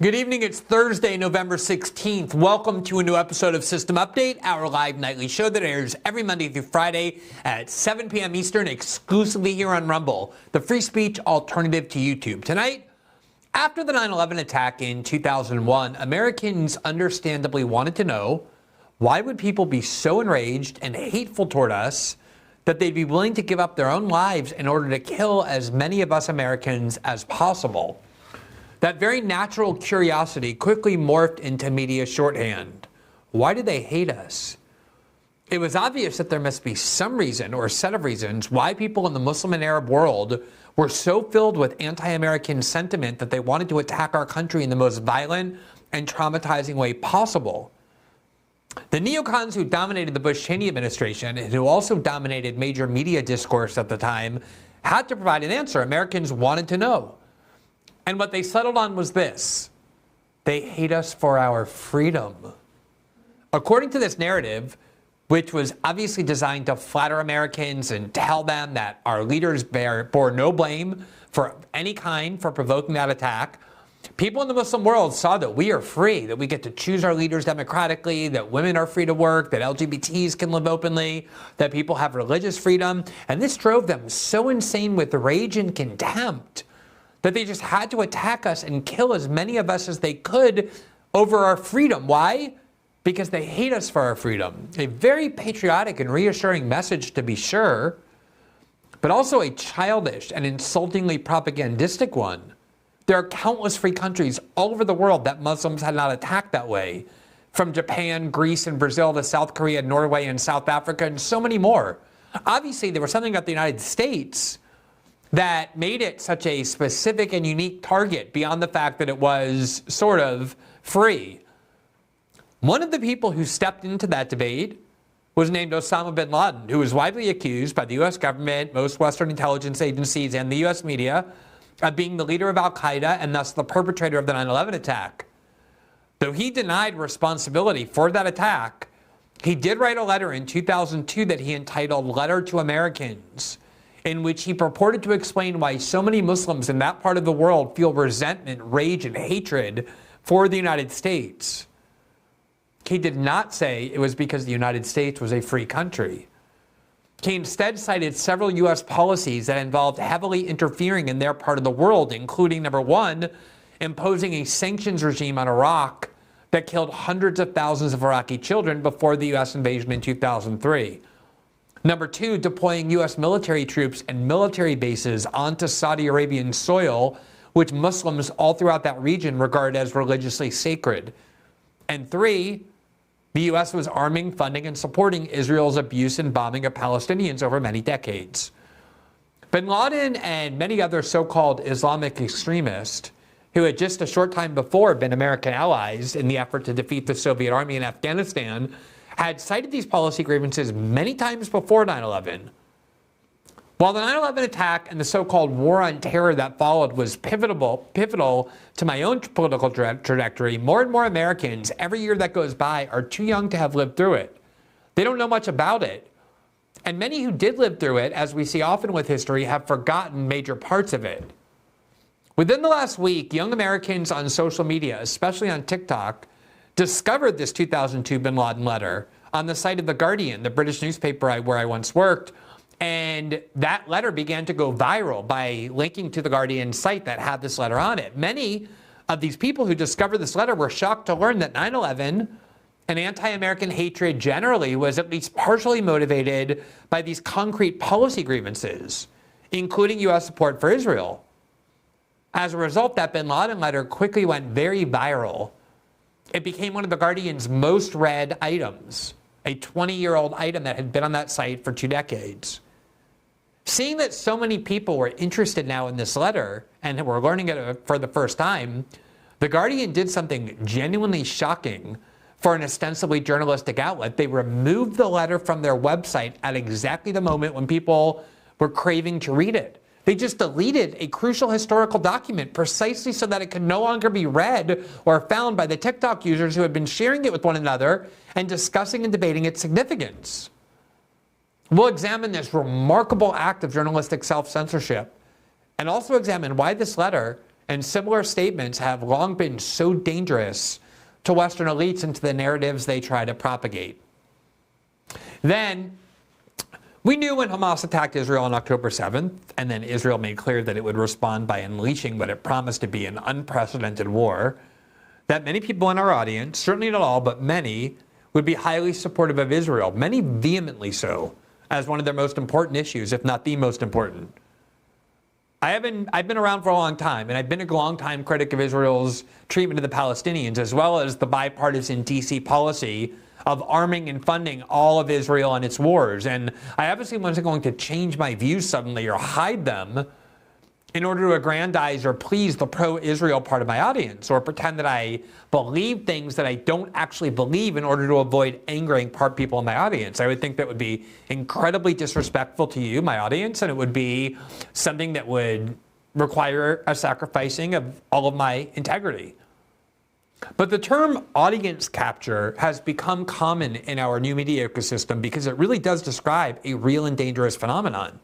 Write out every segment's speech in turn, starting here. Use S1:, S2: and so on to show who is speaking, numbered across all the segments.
S1: Good evening. It's Thursday, November 16th. Welcome to a new episode of System Update, our live nightly show that airs every Monday through Friday at 7 p.m. Eastern, exclusively here on Rumble, the free speech alternative to YouTube. Tonight, after the 9/11 attack in 2001, Americans understandably wanted to know, why would people be so enraged and hateful toward us that they'd be willing to give up their own lives in order to kill as many of us Americans as possible? That very natural curiosity quickly morphed into media shorthand. Why do they hate us? It was obvious that there must be some reason or set of reasons why people in the Muslim and Arab world were so filled with anti-American sentiment that they wanted to attack our country in the most violent and traumatizing way possible. The neocons who dominated the Bush-Cheney administration and who also dominated major media discourse at the time had to provide an answer Americans wanted to know. And what they settled on was this: they hate us for our freedom. According to this narrative, which was obviously designed to flatter Americans and tell them that our leaders bore no blame for any kind for provoking that attack, people in the Muslim world saw that we are free, that we get to choose our leaders democratically, that women are free to work, that LGBTs can live openly, that people have religious freedom. And this drove them so insane with rage and contempt that they just had to attack us and kill as many of us as they could over our freedom. Why? Because they hate us for our freedom. A very patriotic and reassuring message, to be sure, but also a childish and insultingly propagandistic one. There are countless free countries all over the world that Muslims had not attacked that way, from Japan, Greece, and Brazil to South Korea, Norway, and South Africa, and so many more. Obviously, there was something about the United States that made it such a specific and unique target beyond the fact that it was sort of free. One of the people who stepped into that debate was named Osama bin Laden, who was widely accused by the U.S. government, most Western intelligence agencies, and the U.S. media of being the leader of al-Qaeda and thus the perpetrator of the 9/11 attack. Though he denied responsibility for that attack, he did write a letter in 2002 that he entitled Letter to Americans, in which he purported to explain why so many Muslims in that part of the world feel resentment, rage, and hatred for the United States. He did not say it was because the United States was a free country. He instead cited several U.S. policies that involved heavily interfering in their part of the world, including, number one, imposing a sanctions regime on Iraq that killed hundreds of thousands of Iraqi children before the U.S. invasion in 2003. Number two, deploying U.S. military troops and military bases onto Saudi Arabian soil, which Muslims all throughout that region regard as religiously sacred. And three, the U.S. was arming, funding, and supporting Israel's abuse and bombing of Palestinians over many decades. Bin Laden and many other so-called Islamic extremists, who had just a short time before been American allies in the effort to defeat the Soviet army in Afghanistan, had cited these policy grievances many times before 9/11. While the 9/11 attack and the so-called war on terror that followed was pivotal to my own political trajectory, more and more Americans every year that goes by are too young to have lived through it. They don't know much about it. And many who did live through it, as we see often with history, have forgotten major parts of it. Within the last week, young Americans on social media, especially on TikTok, discovered this 2002 bin Laden letter on the site of The Guardian, the British newspaper where I once worked, and that letter began to go viral by linking to The Guardian site that had this letter on it. Many of these people who discovered this letter were shocked to learn that 9/11 and anti-American hatred generally was at least partially motivated by these concrete policy grievances, including U.S. support for Israel. As a result, that bin Laden letter quickly went very viral. It became one of The Guardian's most read items, a 20-year-old item that had been on that site for 2 decades. Seeing that so many people were interested now in this letter and were learning it for the first time, The Guardian did something genuinely shocking for an ostensibly journalistic outlet. They removed the letter from their website at exactly the moment when people were craving to read it. They just deleted a crucial historical document precisely so that it could no longer be read or found by the TikTok users who had been sharing it with one another and discussing and debating its significance. We'll examine this remarkable act of journalistic self-censorship and also examine why this letter And similar statements have long been so dangerous to Western elites and to the narratives they try to propagate. Then, we knew when Hamas attacked Israel on October 7th, and then Israel made clear that it would respond by unleashing what it promised to be an unprecedented war, that many people in our audience, certainly not all, but many, would be highly supportive of Israel, many vehemently so, as one of their most important issues, if not the most important. I've been around for a long time, and I've been a long-time critic of Israel's treatment of the Palestinians, as well as the bipartisan DC policy of arming and funding all of Israel and its wars. And I obviously wasn't going to change my views suddenly or hide them in order to aggrandize or please the pro-Israel part of my audience, or pretend that I believe things that I don't actually believe in order to avoid angering people in my audience. I would think that would be incredibly disrespectful to you, my audience, and it would be something that would require a sacrificing of all of my integrity. But the term audience capture has become common in our new media ecosystem because it really does describe a real and dangerous phenomenon,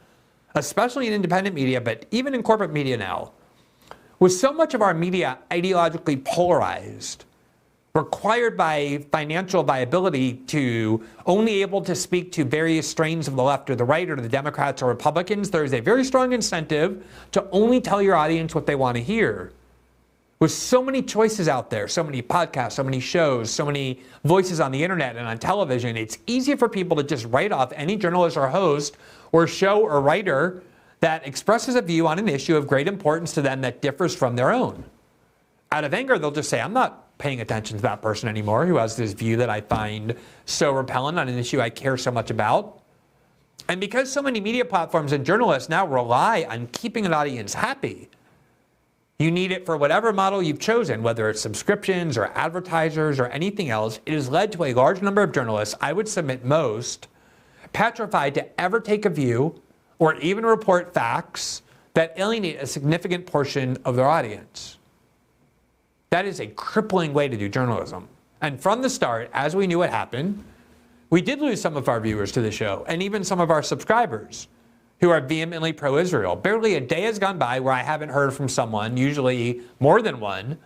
S1: especially in independent media, but even in corporate media now. With so much of our media ideologically polarized, required by financial viability to only able to speak to various strains of the left or the right or the Democrats or Republicans, there is a very strong incentive to only tell your audience what they want to hear. With so many choices out there, so many podcasts, so many shows, so many voices on the internet and on television, it's easy for people to just write off any journalist or host or show or writer that expresses a view on an issue of great importance to them that differs from their own. Out of anger, they'll just say, I'm not paying attention to that person anymore who has this view that I find so repellent on an issue I care so much about. And because so many media platforms and journalists now rely on keeping an audience happy, you need it for whatever model you've chosen, whether it's subscriptions or advertisers or anything else. It has led to a large number of journalists, I would submit most, petrified to ever take a view or even report facts that alienate a significant portion of their audience. That is a crippling way to do journalism. And from the start, as we knew it happened, we did lose some of our viewers to the show and even some of our subscribers who are vehemently pro-Israel. Barely a day has gone by where I haven't heard from someone, usually more than one,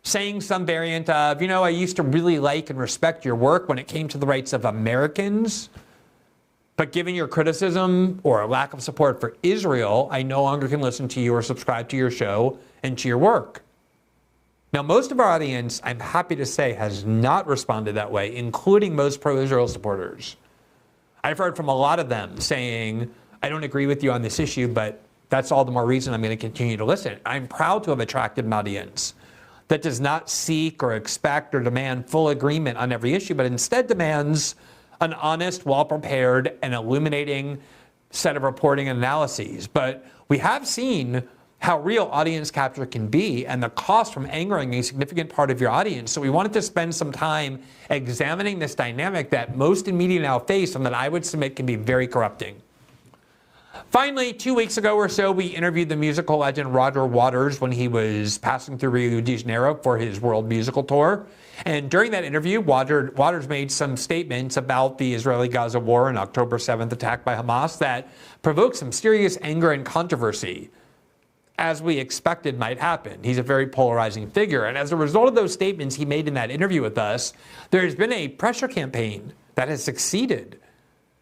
S1: saying some variant of, I used to really like and respect your work when it came to the rights of Americans, but given your criticism or lack of support for Israel, I no longer can listen to you or subscribe to your show and to your work. Now, most of our audience, I'm happy to say, has not responded that way, including most pro-Israel supporters. I've heard from a lot of them saying, I don't agree with you on this issue, but that's all the more reason I'm going to continue to listen. I'm proud to have attracted an audience that does not seek or expect or demand full agreement on every issue, but instead demands an honest, well-prepared, and illuminating set of reporting and analyses. But we have seen how real audience capture can be and the cost from angering a significant part of your audience. So we wanted to spend some time examining this dynamic that most in media now face and that I would submit can be very corrupting. Finally, 2 weeks ago or so, we interviewed the musical legend Roger Waters when he was passing through Rio de Janeiro for his world musical tour. And during that interview, Waters made some statements about the Israeli-Gaza war and October 7th attack by Hamas that provoked some serious anger and controversy, as we expected might happen. He's a very polarizing figure. And as a result of those statements he made in that interview with us, there has been a pressure campaign that has succeeded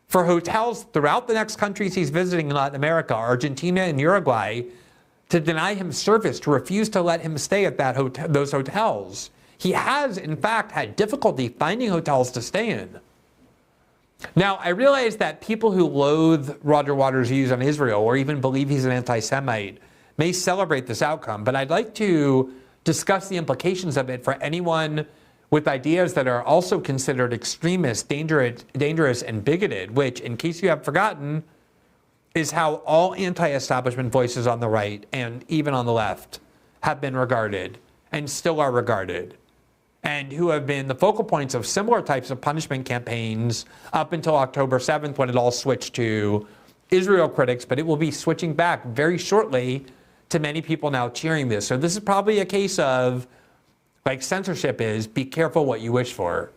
S1: for hotels throughout the next countries he's visiting in Latin America, Argentina and Uruguay, to deny him service, to refuse to let him stay at those hotels. He has, in fact, had difficulty finding hotels to stay in. Now, I realize that people who loathe Roger Waters' views on Israel or even believe he's an anti-Semite may celebrate this outcome, but I'd like to discuss the implications of it for anyone with ideas that are also considered extremist, dangerous, and bigoted, which, in case you have forgotten, is how all anti-establishment voices on the right and even on the left have been regarded and still are regarded, and who have been the focal points of similar types of punishment campaigns up until October 7th when it all switched to Israel critics, but it will be switching back very shortly to many people now cheering this. So this is probably a case of, like censorship is, be careful what you wish for.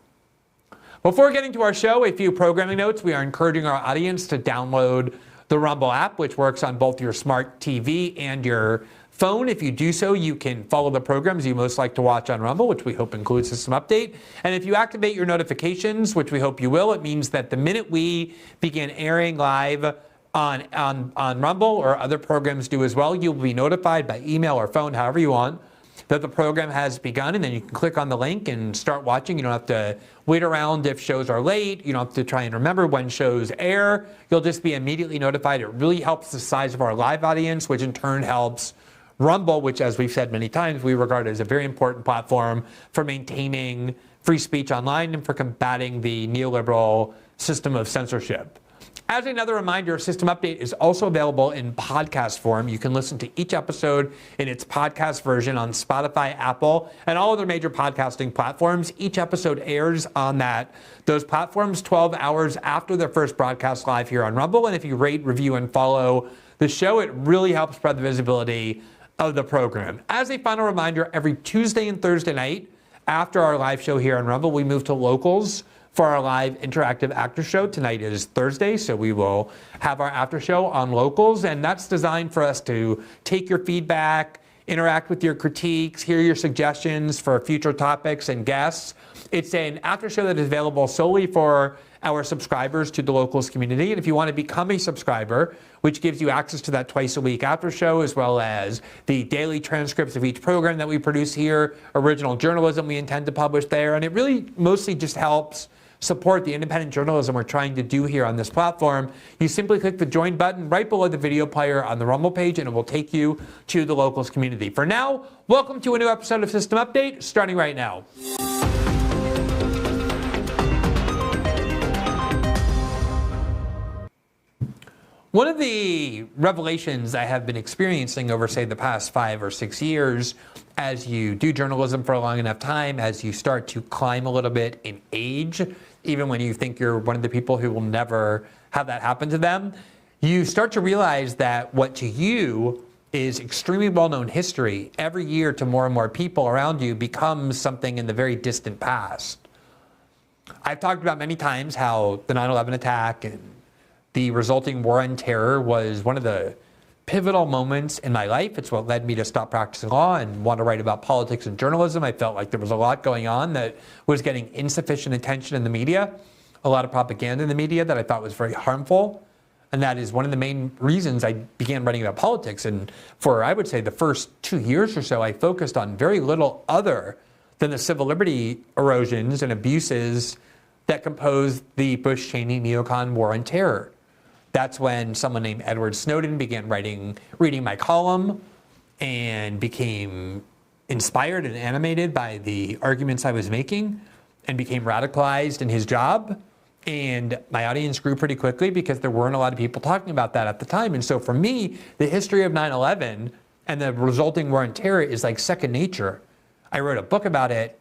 S1: Before getting to our show, a few programming notes. We are encouraging our audience to download the Rumble app, which works on both your smart TV and your phone. If you do so, you can follow the programs you most like to watch on Rumble, which we hope includes System Update. And if you activate your notifications, which we hope you will, it means that the minute we begin airing live on Rumble, or other programs do as well, you'll be notified by email or phone, however you want, that the program has begun, and then you can click on the link and start watching. You don't have to wait around if shows are late. You don't have to try and remember when shows air. You'll just be immediately notified. It really helps the size of our live audience, which in turn helps Rumble, which, as we've said many times, we regard as a very important platform for maintaining free speech online and for combating the neoliberal system of censorship. As another reminder, System Update is also available in podcast form. You can listen to each episode in its podcast version on Spotify, Apple, and all other major podcasting platforms. Each episode airs on those platforms 12 hours after their first broadcast live here on Rumble. And if you rate, review, and follow the show, it really helps spread the visibility of the program. As a final reminder, every Tuesday and Thursday night after our live show here on Rumble, we move to Locals for our live interactive after show. Tonight is Thursday, so we will have our after show on Locals, and that's designed for us to take your feedback, interact with your critiques, hear your suggestions for future topics and guests. It's an after show that is available solely for our subscribers to the Locals community. And if you want to become a subscriber, which gives you access to that twice a week after show, as well as the daily transcripts of each program that we produce here, original journalism we intend to publish there, and it really mostly just helps support the independent journalism we're trying to do here on this platform. You simply click the join button right below the video player on the Rumble page, and it will take you to the Locals community. For now, welcome to a new episode of System Update, starting right now. One of the revelations I have been experiencing over, say, the past 5 or 6 years, as you do journalism for a long enough time, as you start to climb a little bit in age, even when you think you're one of the people who will never have that happen to them, you start to realize that what to you is extremely well-known history, every year to more and more people around you becomes something in the very distant past. I've talked about many times how the 9/11 attack and the resulting war on terror was one of the pivotal moments in my life. It's what led me to stop practicing law and want to write about politics and journalism. I felt like there was a lot going on that was getting insufficient attention in the media, a lot of propaganda in the media that I thought was very harmful. And that is one of the main reasons I began writing about politics. And for, I would say, the first 2 years or so, I focused on very little other than the civil liberty erosions and abuses that composed the Bush-Cheney neocon war on terror. That's when someone named Edward Snowden began reading my column and became inspired and animated by the arguments I was making and became radicalized in his job. And my audience grew pretty quickly because there weren't a lot of people talking about that at the time. And so for me, the history of 9/11 and the resulting war on terror is like second nature. I wrote a book about it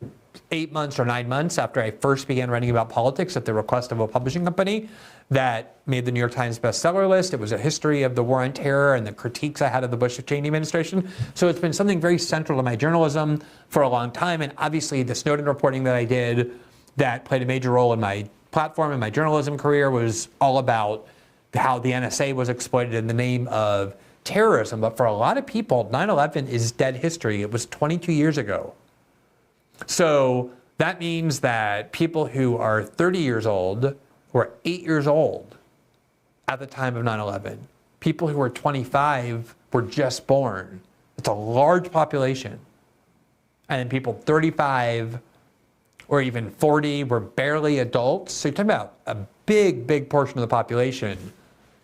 S1: 8 months or 9 months after I first began writing about politics at the request of a publishing company that made the New York Times bestseller list. It was a history of the war on terror and the critiques I had of the Bush-Cheney administration. So it's been something very central to my journalism for a long time. And obviously the Snowden reporting that I did that played a major role in my platform and my journalism career was all about how the NSA was exploited in the name of terrorism. But for a lot of people, 9/11 is dead history. It was 22 years ago. So that means that people who are 30 years old, who are 8 years old at the time of 9/11, people who are 25 were just born. It's a large population. And people 35 or even 40 were barely adults. So you're talking about a big, big portion of the population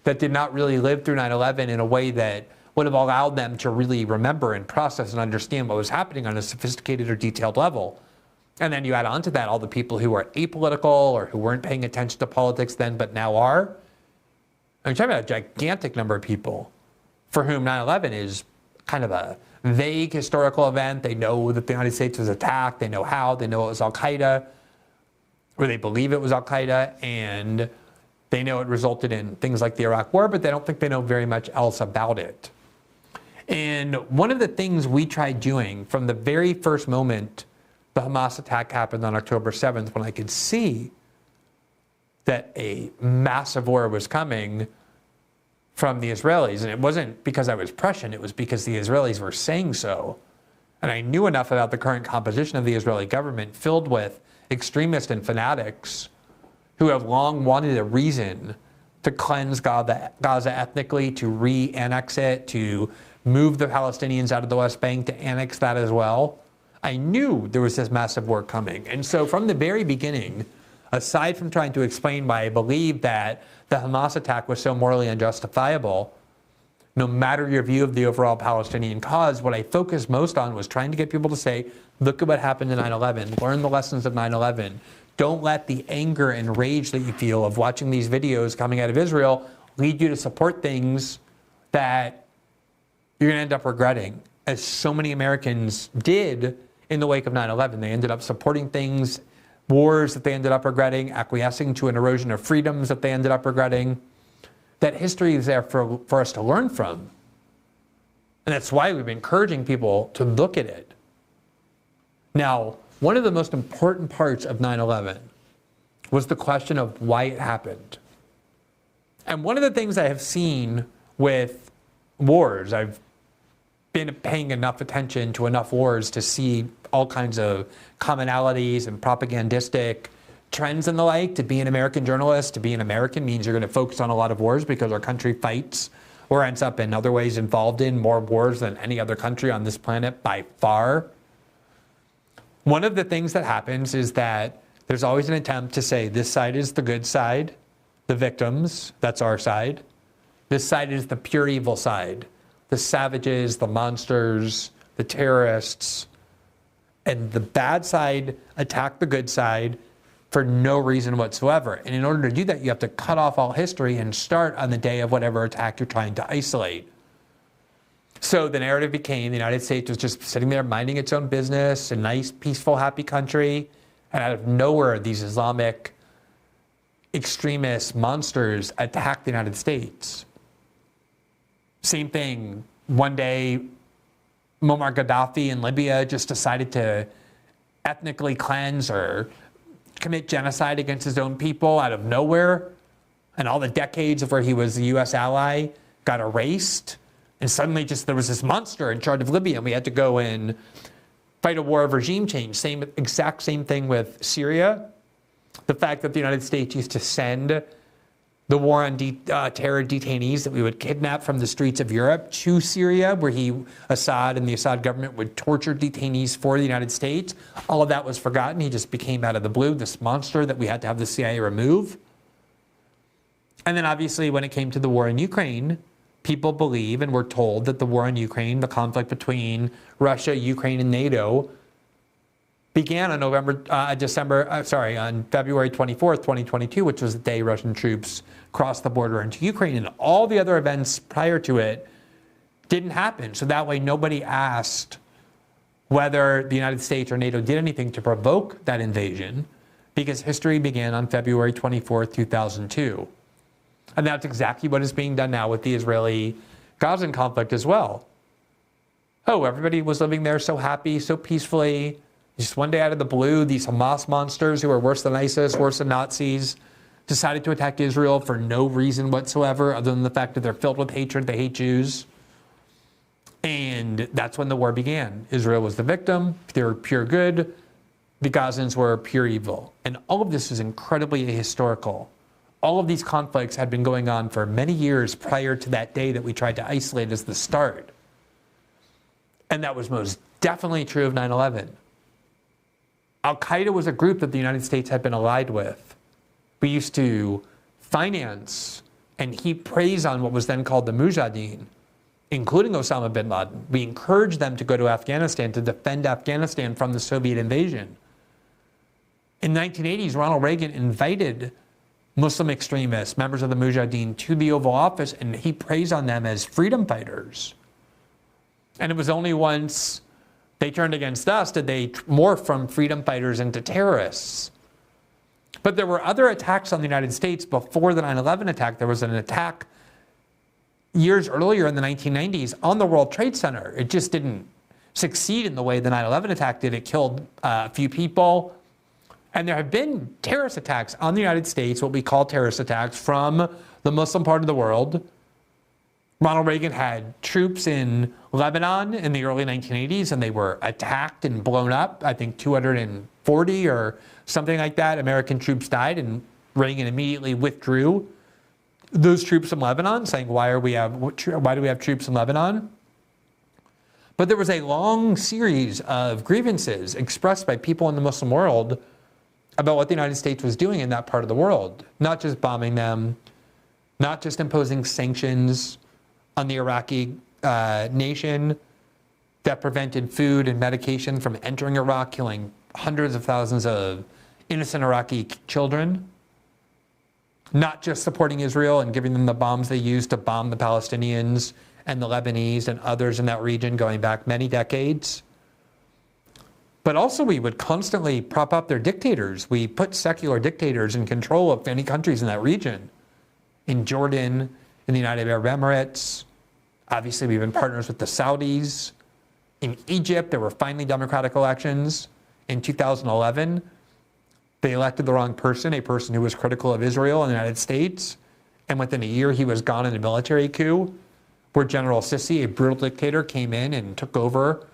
S1: that did not really live through 9/11 in a way that would have allowed them to really remember and process and understand what was happening on a sophisticated or detailed level. And then you add on to that all the people who are apolitical or who weren't paying attention to politics then but now are. I'm talking about a gigantic number of people for whom 9/11 is kind of a vague historical event. They know that the United States was attacked. They know how. They know it was Al-Qaeda, or they believe it was Al-Qaeda, and they know it resulted in things like the Iraq War, but they don't think they know very much else about it. And one of the things we tried doing from the very first moment the Hamas attack happened on October 7th, when I could see that a massive war was coming from the Israelis. And it wasn't because I was prescient, it was because the Israelis were saying so. And I knew enough about the current composition of the Israeli government, filled with extremists and fanatics who have long wanted a reason to cleanse Gaza ethnically, to re-annex it, to move the Palestinians out of the West Bank, to annex that as well. I knew there was this massive war coming. And so from the very beginning, aside from trying to explain why I believe that the Hamas attack was so morally unjustifiable, no matter your view of the overall Palestinian cause, what I focused most on was trying to get people to say, look at what happened in 9/11, learn the lessons of 9/11. Don't let the anger and rage that you feel of watching these videos coming out of Israel lead you to support things that you're going to end up regretting, as so many Americans did in the wake of 9/11. They ended up supporting things, wars that they ended up regretting, acquiescing to an erosion of freedoms that they ended up regretting. That history is there for us to learn from. And that's why we've been encouraging people to look at it. Now, one of the most important parts of 9/11 was the question of why it happened. And one of the things I have seen with wars, I've been paying enough attention to enough wars to see all kinds of commonalities and propagandistic trends and the like. To be an American journalist, to be an American means you're going to focus on a lot of wars because our country fights or ends up in other ways involved in more wars than any other country on this planet by far. One of the things that happens is that there's always an attempt to say this side is the good side, the victims, that's our side. This side is the pure evil side, the savages, the monsters, the terrorists. And the bad side attack the good side for no reason whatsoever. And in order to do that, you have to cut off all history and start on the day of whatever attack you're trying to isolate. So the narrative became the United States was just sitting there minding its own business, a nice, peaceful, happy country. And out of nowhere, these Islamic extremist monsters attacked the United States. Same thing. One day, Muammar Gaddafi in Libya just decided to ethnically cleanse or commit genocide against his own people out of nowhere. And all the decades of where he was a U.S. ally got erased. And suddenly just there was this monster in charge of Libya, and we had to go and fight a war of regime change. Exact same thing with Syria. The fact that the United States used to send the war on terror detainees that we would kidnap from the streets of Europe to Syria, where Assad and the Assad government would torture detainees for the United States. All of that was forgotten. He just became out of the blue this monster that we had to have the CIA remove. And then obviously when it came to the war in Ukraine, people believe and were told that the war in Ukraine, the conflict between Russia, Ukraine, and NATO, began on on February 24th, 2022, which was the day Russian troops crossed the border into Ukraine, and all the other events prior to it didn't happen. So that way nobody asked whether the United States or NATO did anything to provoke that invasion, because history began on February 24th, 2002. And that's exactly what is being done now with the Israeli-Gazan conflict as well. Oh, everybody was living there so happy, so peacefully. Just one day out of the blue, these Hamas monsters who are worse than ISIS, worse than Nazis, decided to attack Israel for no reason whatsoever other than the fact that they're filled with hatred. They hate Jews. And that's when the war began. Israel was the victim. They were pure good. The Gazans were pure evil. And all of this is incredibly ahistorical. All of these conflicts had been going on for many years prior to that day that we tried to isolate as the start. And that was most definitely true of 9/11. Al-Qaeda was a group that the United States had been allied with. We used to finance and heap praise on what was then called the Mujahideen, including Osama bin Laden. We encouraged them to go to Afghanistan to defend Afghanistan from the Soviet invasion. In the 1980s, Ronald Reagan invited Muslim extremists, members of the Mujahideen, to the Oval Office, and he praised on them as freedom fighters. And it was only once they turned against us did they morph from freedom fighters into terrorists. But there were other attacks on the United States before the 9/11 attack. There was an attack years earlier in the 1990s on the World Trade Center. It just didn't succeed in the way the 9/11 attack did. It killed a few people. And there have been terrorist attacks on the United States, what we call terrorist attacks, from the Muslim part of the world, Ronald Reagan had troops in Lebanon in the early 1980s, and they were attacked and blown up. I think 240 or something like that. American troops died, and Reagan immediately withdrew those troops from Lebanon, saying, why do we have troops in Lebanon? But there was a long series of grievances expressed by people in the Muslim world about what the United States was doing in that part of the world. Not just bombing them, not just imposing sanctions on the Iraqi nation that prevented food and medication from entering Iraq, killing hundreds of thousands of innocent Iraqi children. Not just supporting Israel and giving them the bombs they used to bomb the Palestinians and the Lebanese and others in that region going back many decades. But also we would constantly prop up their dictators. We put secular dictators in control of many countries in that region. In Jordan, in the United Arab Emirates. Obviously, we've been partners with the Saudis. In Egypt, there were finally democratic elections. In 2011, they elected the wrong person, a person who was critical of Israel and the United States. And within a year, he was gone in a military coup, where General Sisi, a brutal dictator, came in and took over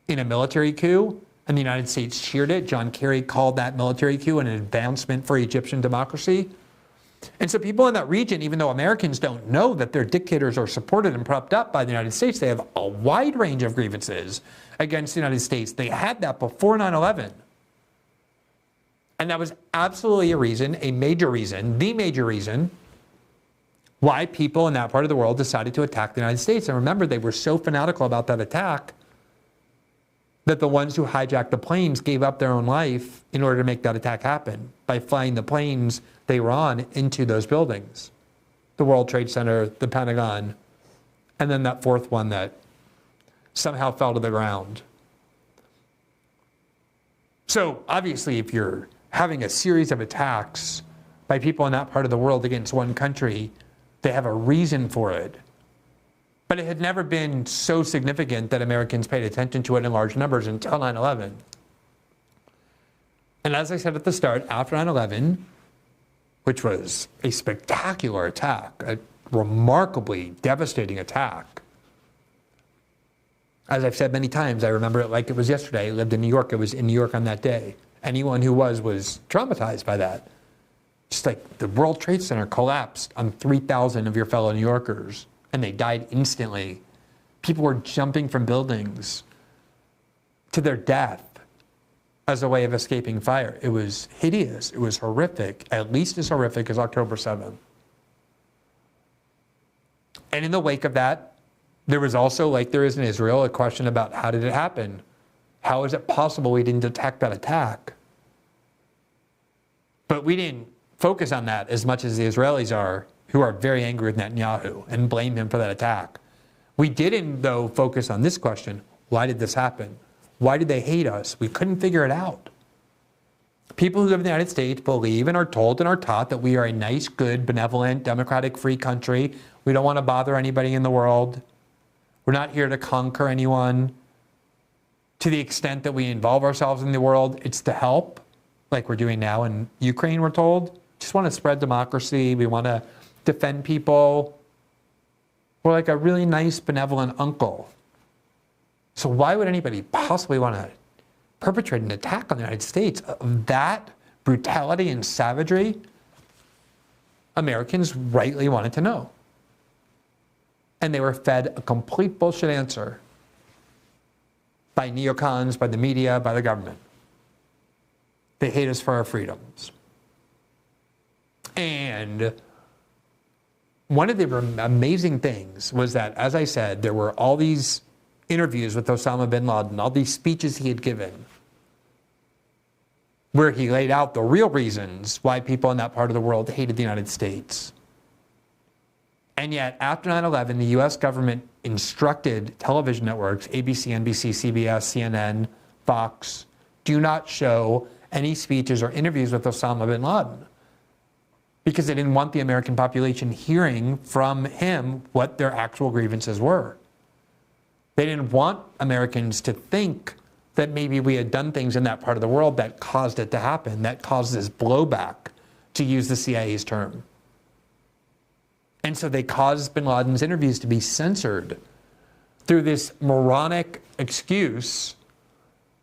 S1: in a military coup. And the United States cheered it. John Kerry called that military coup an advancement for Egyptian democracy. And so people in that region, even though Americans don't know that their dictators are supported and propped up by the United States, they have a wide range of grievances against the United States. They had that before 9/11. And that was absolutely a reason, a major reason, the major reason why people in that part of the world decided to attack the United States. And remember, they were so fanatical about that attack that the ones who hijacked the planes gave up their own life in order to make that attack happen by flying the planes they were on into those buildings. The World Trade Center, the Pentagon, and then that fourth one that somehow fell to the ground. So obviously, if you're having a series of attacks by people in that part of the world against one country, they have a reason for it. But it had never been so significant that Americans paid attention to it in large numbers until 9/11. And as I said at the start, after 9/11, which was a spectacular attack, a remarkably devastating attack. As I've said many times, I remember it like it was yesterday. I lived in New York. I was in New York on that day. Anyone who was traumatized by that. Just like the World Trade Center collapsed on 3,000 of your fellow New Yorkers, and they died instantly. People were jumping from buildings to their death as a way of escaping fire. It was hideous. It was horrific, at least as horrific as October 7th. And in the wake of that, there was also, like there is in Israel, a question about how did it happen? How is it possible we didn't detect that attack? But we didn't focus on that as much as the Israelis are, who are very angry with Netanyahu and blame him for that attack. We didn't, though, focus on this question. Why did this happen? Why did they hate us? We couldn't figure it out. People who live in the United States believe and are told and are taught that we are a nice, good, benevolent, democratic, free country. We don't want to bother anybody in the world. We're not here to conquer anyone. To the extent that we involve ourselves in the world, it's to help, like we're doing now in Ukraine, we're told. Just want to spread democracy. We want to defend people. We're like a really nice, benevolent uncle. So why would anybody possibly want to perpetrate an attack on the United States of that brutality and savagery? Americans rightly wanted to know. And they were fed a complete bullshit answer by neocons, by the media, by the government. They hate us for our freedoms. And one of the amazing things was that, as I said, there were all these interviews with Osama bin Laden, all these speeches he had given, where he laid out the real reasons why people in that part of the world hated the United States. And yet, after 9/11, the US government instructed television networks, ABC, NBC, CBS, CNN, Fox, do not show any speeches or interviews with Osama bin Laden, because they didn't want the American population hearing from him what their actual grievances were. They didn't want Americans to think that maybe we had done things in that part of the world that caused it to happen, that caused this blowback, to use the CIA's term. And so they caused bin Laden's interviews to be censored through this moronic excuse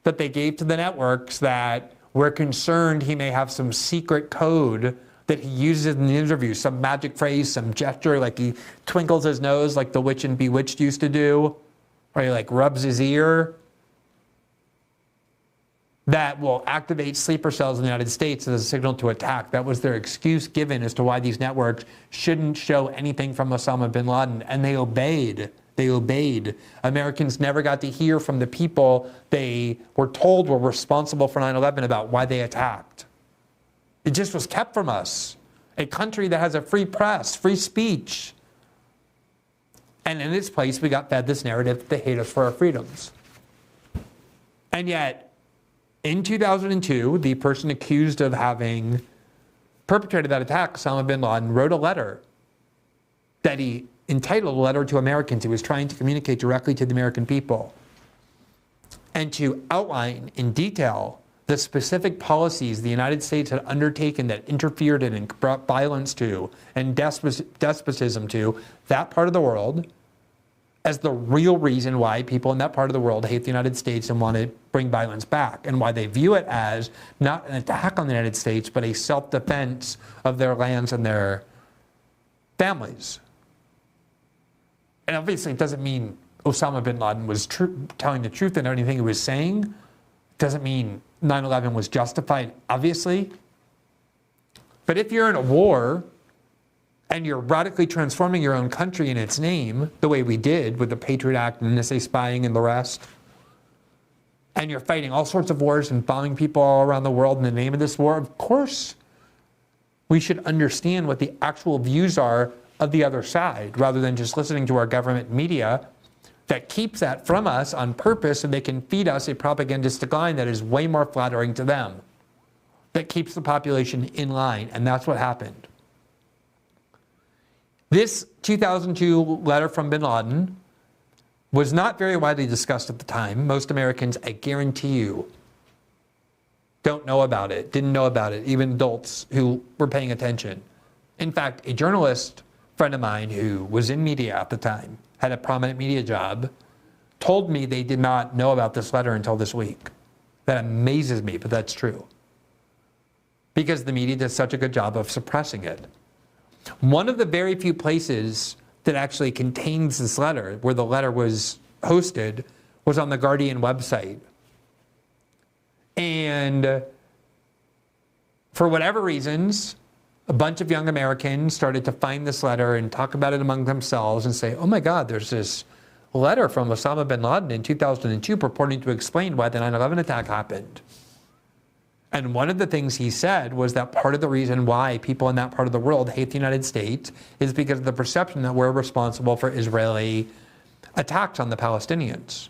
S1: that they gave to the networks that we're concerned he may have some secret code that he uses in the interview, some magic phrase, some gesture, like he twinkles his nose like the witch in Bewitched used to do, or he like rubs his ear, that will activate sleeper cells in the United States as a signal to attack. That was their excuse given as to why these networks shouldn't show anything from Osama bin Laden, and they obeyed. They obeyed. Americans never got to hear from the people they were told were responsible for 9/11 about why they attacked. It just was kept from us. A country that has a free press, free speech. And in its place, we got fed this narrative that they hate us for our freedoms. And yet, in 2002, the person accused of having perpetrated that attack, Osama bin Laden, wrote a letter that he entitled A Letter to Americans. He was trying to communicate directly to the American people and to outline in detail the specific policies the United States had undertaken that interfered in and brought violence to and despotism to that part of the world as the real reason why people in that part of the world hate the United States and want to bring violence back, and why they view it as not an attack on the United States, but a self-defense of their lands and their families. And obviously it doesn't mean Osama bin Laden was telling the truth in anything he was saying. It doesn't mean 9/11 was justified, obviously. But if you're in a war and you're radically transforming your own country in its name, the way we did with the Patriot Act and NSA spying and the rest, and you're fighting all sorts of wars and bombing people all around the world in the name of this war, of course we should understand what the actual views are of the other side, rather than just listening to our government media that keeps that from us on purpose so they can feed us a propagandistic line that is way more flattering to them, that keeps the population in line. And that's what happened. This 2002 letter from bin Laden was not very widely discussed at the time. Most Americans, I guarantee you, don't know about it, didn't know about it, even adults who were paying attention. In fact, a journalist friend of mine who was in media at the time, had a prominent media job, told me they did not know about this letter until this week. That amazes me, but that's true. Because the media does such a good job of suppressing it. One of the very few places that actually contains this letter, where the letter was hosted, was on the Guardian website. And for whatever reasons, a bunch of young Americans started to find this letter and talk about it among themselves and say, oh my God, there's this letter from Osama bin Laden in 2002 purporting to explain why the 9/11 attack happened. And one of the things he said was that part of the reason why people in that part of the world hate the United States is because of the perception that we're responsible for Israeli attacks on the Palestinians.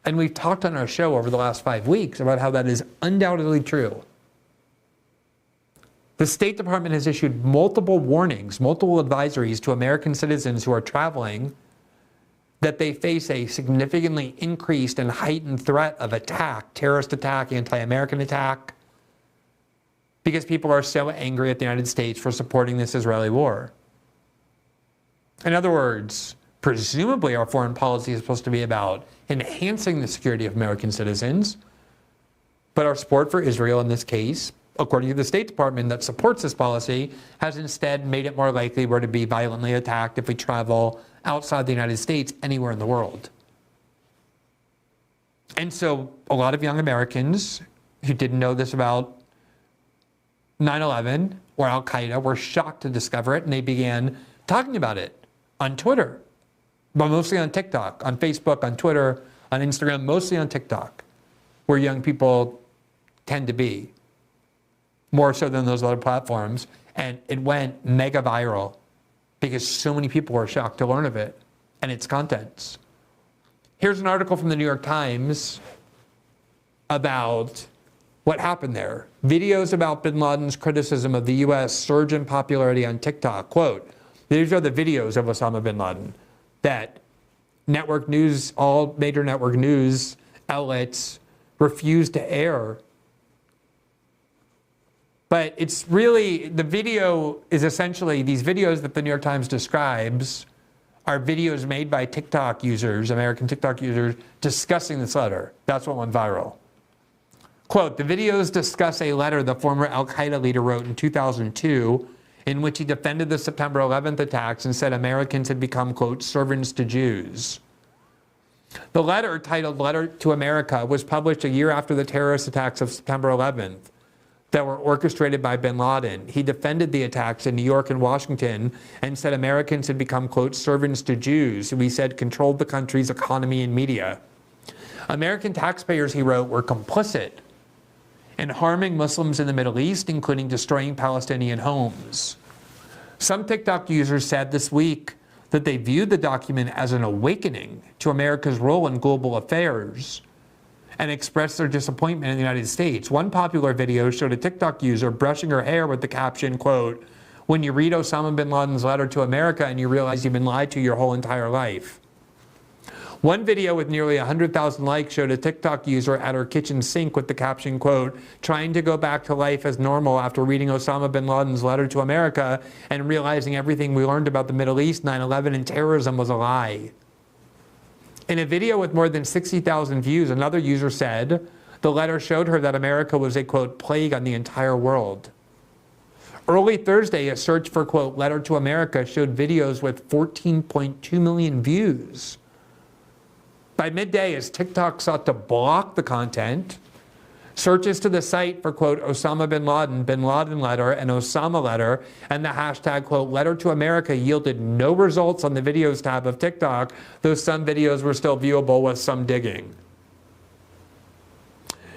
S1: And we've talked on our show over the last 5 weeks about how that is undoubtedly true. The State Department has issued multiple warnings, multiple advisories to American citizens who are traveling that they face a significantly increased and heightened threat of attack, terrorist attack, anti-American attack, because people are so angry at the United States for supporting this Israeli war. In other words, presumably our foreign policy is supposed to be about enhancing the security of American citizens, but our support for Israel in this case, according to the State Department that supports this policy, has instead made it more likely we're to be violently attacked if we travel outside the United States anywhere in the world. And so a lot of young Americans who didn't know this about 9/11 or Al-Qaeda were shocked to discover it, and they began talking about it on Twitter, but mostly on TikTok, on Facebook, on Twitter, on Instagram, mostly on TikTok, where young people tend to be, more so than those other platforms. And it went mega viral because so many people were shocked to learn of it and its contents. Here's an article from the New York Times about what happened there. Videos about bin Laden's criticism of the U.S. surge in popularity on TikTok. Quote, these are the videos of Osama bin Laden that network news, all major network news outlets refused to air. But it's really, the video is essentially, these videos that the New York Times describes are videos made by TikTok users, American TikTok users, discussing this letter. That's what went viral. Quote, the videos discuss a letter the former al-Qaeda leader wrote in 2002 in which he defended the September 11th attacks and said Americans had become, quote, servants to Jews. The letter, titled Letter to America, was published a year after the terrorist attacks of September 11th that were orchestrated by bin Laden. He defended the attacks in New York and Washington and said Americans had become, quote, servants to Jews, who he said controlled the country's economy and media. American taxpayers, he wrote, were complicit in harming Muslims in the Middle East, including destroying Palestinian homes. Some TikTok users said this week that they viewed the document as an awakening to America's role in global affairs and expressed their disappointment in the United States. One popular video showed a TikTok user brushing her hair with the caption, quote, when you read Osama bin Laden's letter to America and you realize you've been lied to your whole entire life. One video with nearly 100,000 likes showed a TikTok user at her kitchen sink with the caption, quote, trying to go back to life as normal after reading Osama bin Laden's letter to America and realizing everything we learned about the Middle East, 9/11, and terrorism was a lie. In a video with more than 60,000 views, another user said the letter showed her that America was a, quote, plague on the entire world. Early Thursday, a search for, quote, letter to America showed videos with 14.2 million views. By midday, as TikTok sought to block the content, searches to the site for, quote, Osama bin Laden letter, and Osama letter, and the hashtag, quote, letter to America yielded no results on the videos tab of TikTok, though some videos were still viewable with some digging.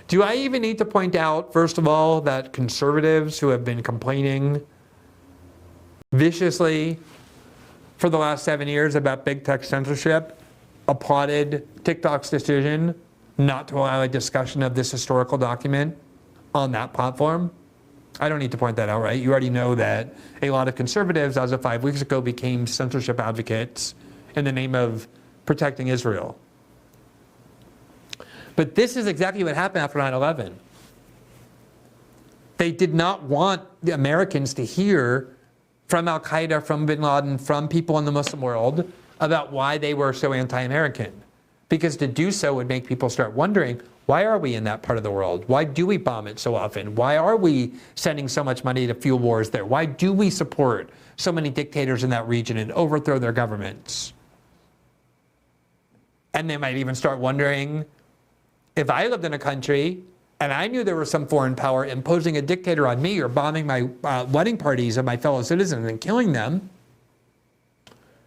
S1: Do I even need to point out, first of all, that conservatives who have been complaining viciously for the last 7 years about big tech censorship applauded TikTok's decision not to allow a discussion of this historical document on that platform? I don't need to point that out, right? You already know that a lot of conservatives, as of 5 weeks ago, became censorship advocates in the name of protecting Israel. But this is exactly what happened after 9/11. They did not want the Americans to hear from al-Qaeda, from bin Laden, from people in the Muslim world about why they were so anti-American. Because to do so would make people start wondering, why are we in that part of the world? Why do we bomb it so often? Why are we sending so much money to fuel wars there? Why do we support so many dictators in that region and overthrow their governments? And they might even start wondering, if I lived in a country and I knew there was some foreign power imposing a dictator on me or bombing my wedding parties of my fellow citizens and killing them,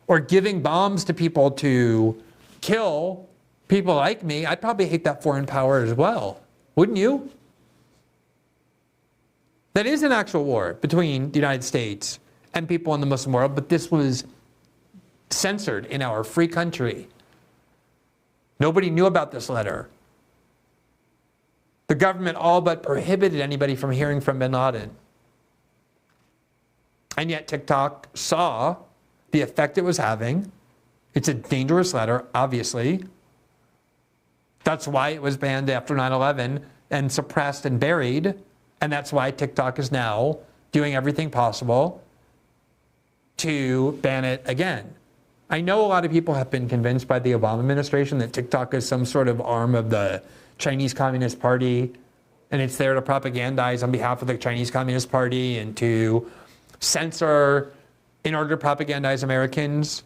S1: or giving bombs to people to kill people like me, I'd probably hate that foreign power as well. Wouldn't you? That is an actual war between the United States and people in the Muslim world, but this was censored in our free country. Nobody knew about this letter. The government all but prohibited anybody from hearing from bin Laden. And yet TikTok saw the effect it was having. It's a dangerous letter, obviously. That's why it was banned after 9/11 and suppressed and buried. And that's why TikTok is now doing everything possible to ban it again. I know a lot of people have been convinced by the Obama administration that TikTok is some sort of arm of the Chinese Communist Party, and it's there to propagandize on behalf of the Chinese Communist Party and to censor in order to propagandize Americans.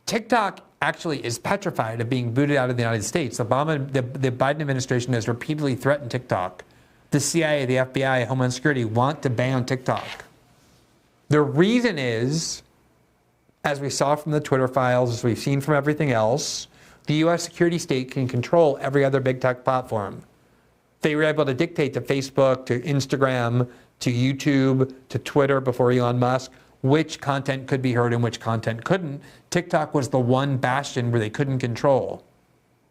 S1: TikTok actually is petrified of being booted out of the United States. The Biden administration has repeatedly threatened TikTok. The CIA, the FBI, Homeland Security want to ban TikTok. The reason is, as we saw from the Twitter files, as we've seen from everything else, the U.S. security state can control every other big tech platform. They were able to dictate to Facebook, to Instagram, to YouTube, to Twitter before Elon Musk, which content could be heard and which content couldn't. TikTok was the one bastion where they couldn't control.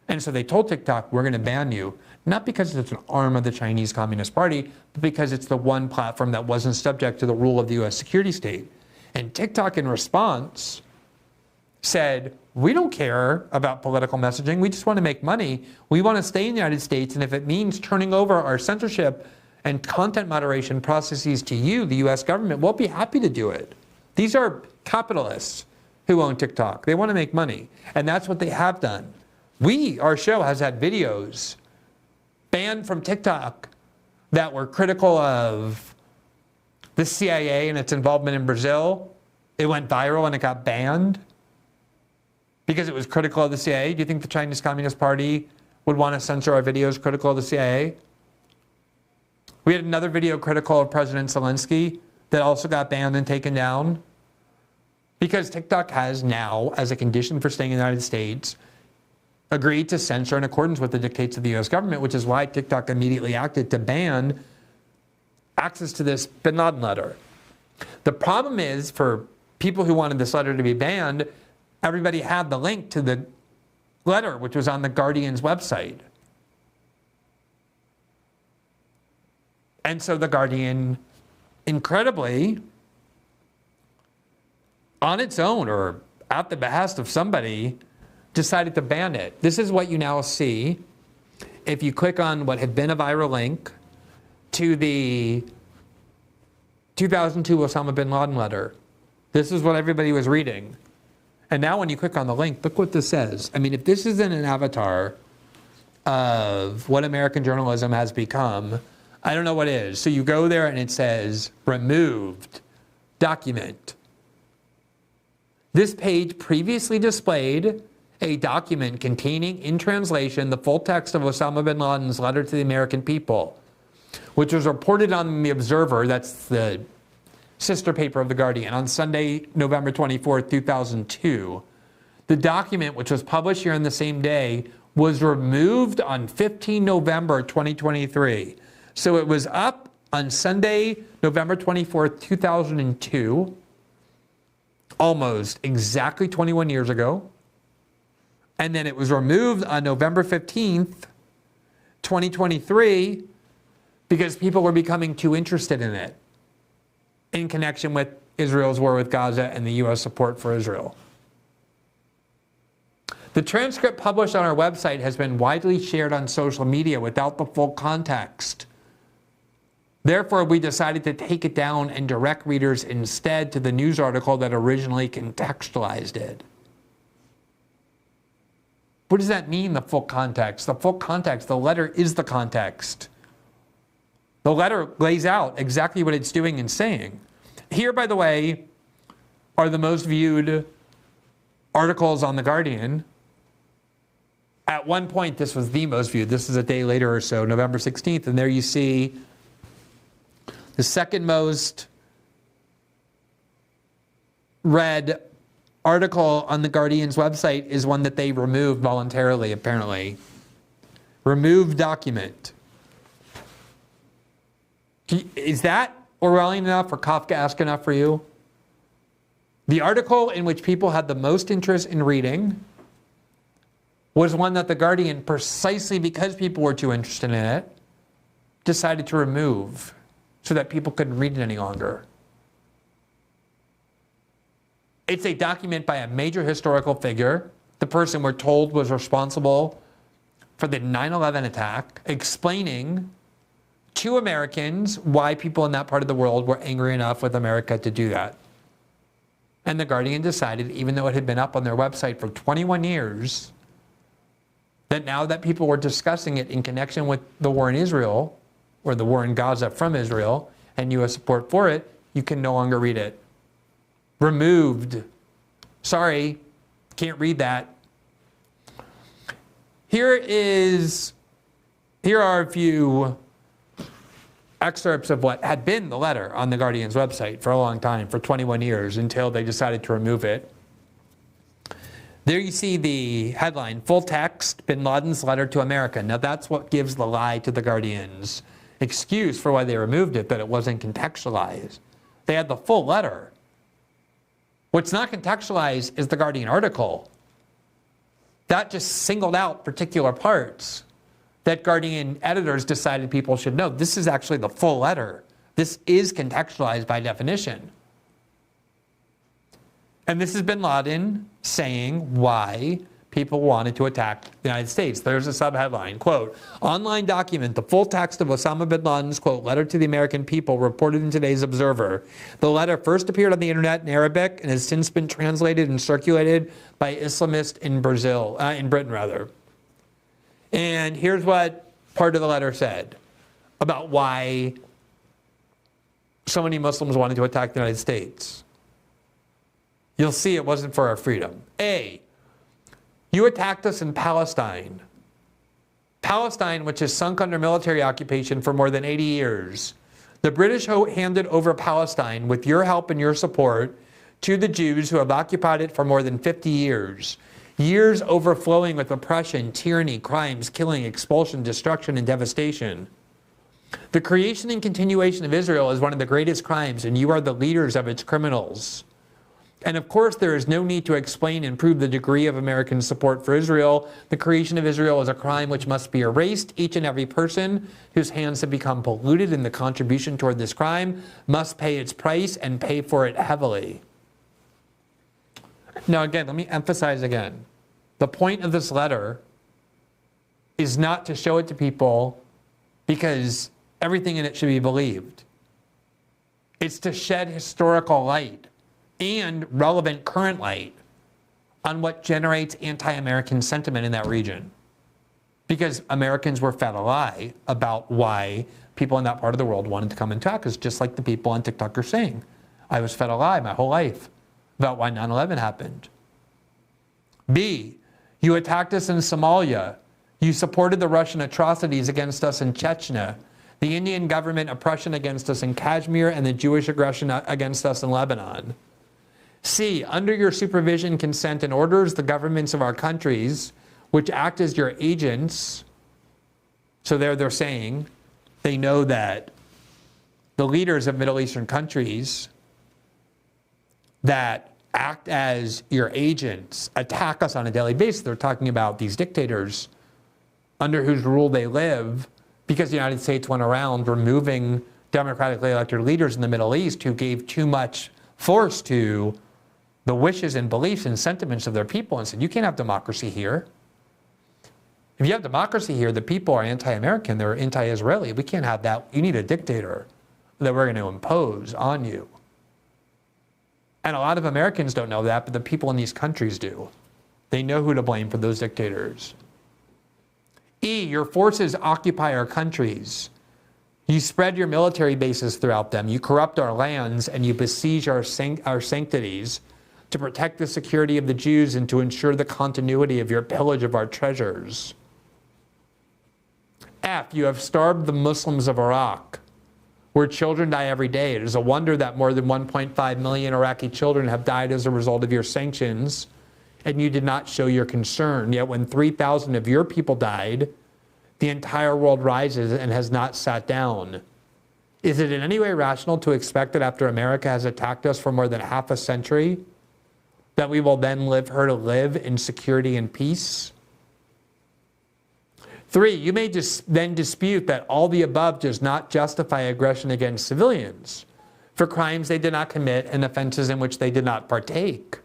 S1: And so they told TikTok, we're going to ban you, not because it's an arm of the Chinese Communist Party, but because it's the one platform that wasn't subject to the rule of the U.S. security state. And TikTok, in response, said, we don't care about political messaging. We just want to make money. We want to stay in the United States. And if it means turning over our censorship and content moderation processes to you, the US government, won't be happy to do it. These are capitalists who own TikTok. They want to make money. And that's what they have done. Our show has had videos banned from TikTok that were critical of the CIA and its involvement in Brazil. It went viral and it got banned because it was critical of the CIA. Do you think the Chinese Communist Party would want to censor our videos critical of the CIA? We had another video critical of President Zelensky that also got banned and taken down because TikTok has now, as a condition for staying in the United States, agreed to censor in accordance with the dictates of the US government, which is why TikTok immediately acted to ban access to this bin Laden letter. The problem is, for people who wanted this letter to be banned, everybody had the link to the letter, which was on the Guardian's website. And so the Guardian, incredibly, on its own or at the behest of somebody, decided to ban it. This is what you now see if you click on what had been a viral link to the 2002 Osama bin Laden letter. This is what everybody was reading. And now when you click on the link, look what this says. I mean, if this isn't an avatar of what American journalism has become, I don't know what is. So you go there and it says, removed, document. This page previously displayed a document containing, in translation, the full text of Osama bin Laden's letter to the American people, which was reported on The Observer, that's the sister paper of The Guardian, on Sunday, November 24th, 2002. The document, which was published here on the same day, was removed on 15 November 2023. So it was up on Sunday, November 24th, 2002, almost exactly 21 years ago. And then it was removed on November 15th, 2023, because people were becoming too interested in it in connection with Israel's war with Gaza and the U.S. support for Israel. The transcript published on our website has been widely shared on social media without the full context. Therefore, we decided to take it down and direct readers instead to the news article that originally contextualized it. What does that mean, the full context? The full context, the letter is the context. The letter lays out exactly what it's doing and saying. Here, by the way, are the most viewed articles on The Guardian. At one point, this was the most viewed. This is a day later or so, November 16th. And there you see the second most read article on The Guardian's website is one that they removed voluntarily, apparently. Removed document. Is that Orwellian enough or Kafkaesque enough for you? The article in which people had the most interest in reading was one that The Guardian, precisely because people were too interested in it, decided to remove so that people couldn't read it any longer. It's a document by a major historical figure, the person we're told was responsible for the 9/11 attack, explaining to Americans why people in that part of the world were angry enough with America to do that. And The Guardian decided, even though it had been up on their website for 21 years, that now that people were discussing it in connection with the war in Israel, or the war in Gaza from Israel, and U.S. support for it, you can no longer read it. Removed. Sorry, can't read that. Here are a few excerpts of what had been the letter on The Guardian's website for a long time, for 21 years, until they decided to remove it. There you see the headline, full text, bin Laden's letter to America. Now that's what gives the lie to The Guardian's excuse for why they removed it, that it wasn't contextualized. They had the full letter. What's not contextualized is the Guardian article. That just singled out particular parts that Guardian editors decided people should know. This is actually the full letter. This is contextualized by definition. And this is bin Laden saying why people wanted to attack the United States. There's a subheadline, quote, online document, the full text of Osama bin Laden's, quote, letter to the American people reported in today's Observer. The letter first appeared on the internet in Arabic and has since been translated and circulated by Islamists in Britain. And here's what part of the letter said about why so many Muslims wanted to attack the United States. You'll see it wasn't for our freedom. A, you attacked us in Palestine. Palestine, which has sunk under military occupation for more than 80 years. The British handed over Palestine with your help and your support to the Jews who have occupied it for more than 50 years. Years overflowing with oppression, tyranny, crimes, killing, expulsion, destruction, and devastation. The creation and continuation of Israel is one of the greatest crimes, and you are the leaders of its criminals. And of course, there is no need to explain and prove the degree of American support for Israel. The creation of Israel is a crime which must be erased. Each and every person whose hands have become polluted in the contribution toward this crime must pay its price and pay for it heavily. Now again, let me emphasize again. The point of this letter is not to show it to people because everything in it should be believed. It's to shed historical light and relevant current light on what generates anti-American sentiment in that region. Because Americans were fed a lie about why people in that part of the world wanted to come and attack us, just like the people on TikTok are saying. I was fed a lie my whole life about why 9/11 happened. B, you attacked us in Somalia. You supported the Russian atrocities against us in Chechnya, the Indian government oppression against us in Kashmir, and the Jewish aggression against us in Lebanon. C, under your supervision, consent, and orders, the governments of our countries, which act as your agents, so they're saying, they know that the leaders of Middle Eastern countries that act as your agents attack us on a daily basis. They're talking about these dictators under whose rule they live because the United States went around removing democratically elected leaders in the Middle East who gave too much force to the wishes and beliefs and sentiments of their people and said, you can't have democracy here. If you have democracy here, the people are anti-American, they're anti-Israeli. We can't have that. You need a dictator that we're going to impose on you. And a lot of Americans don't know that, but the people in these countries do. They know who to blame for those dictators. E, your forces occupy our countries. You spread your military bases throughout them. You corrupt our lands and you besiege our sanctities to protect the security of the Jews and to ensure the continuity of your pillage of our treasures. F, you have starved the Muslims of Iraq, where children die every day. It is a wonder that more than 1.5 million Iraqi children have died as a result of your sanctions, and you did not show your concern. Yet when 3,000 of your people died, the entire world rises and has not sat down. Is it in any way rational to expect that after America has attacked us for more than half a century, that we will then leave her to live in security and peace? 3, you may then dispute that all the above does not justify aggression against civilians for crimes they did not commit and offenses in which they did not partake.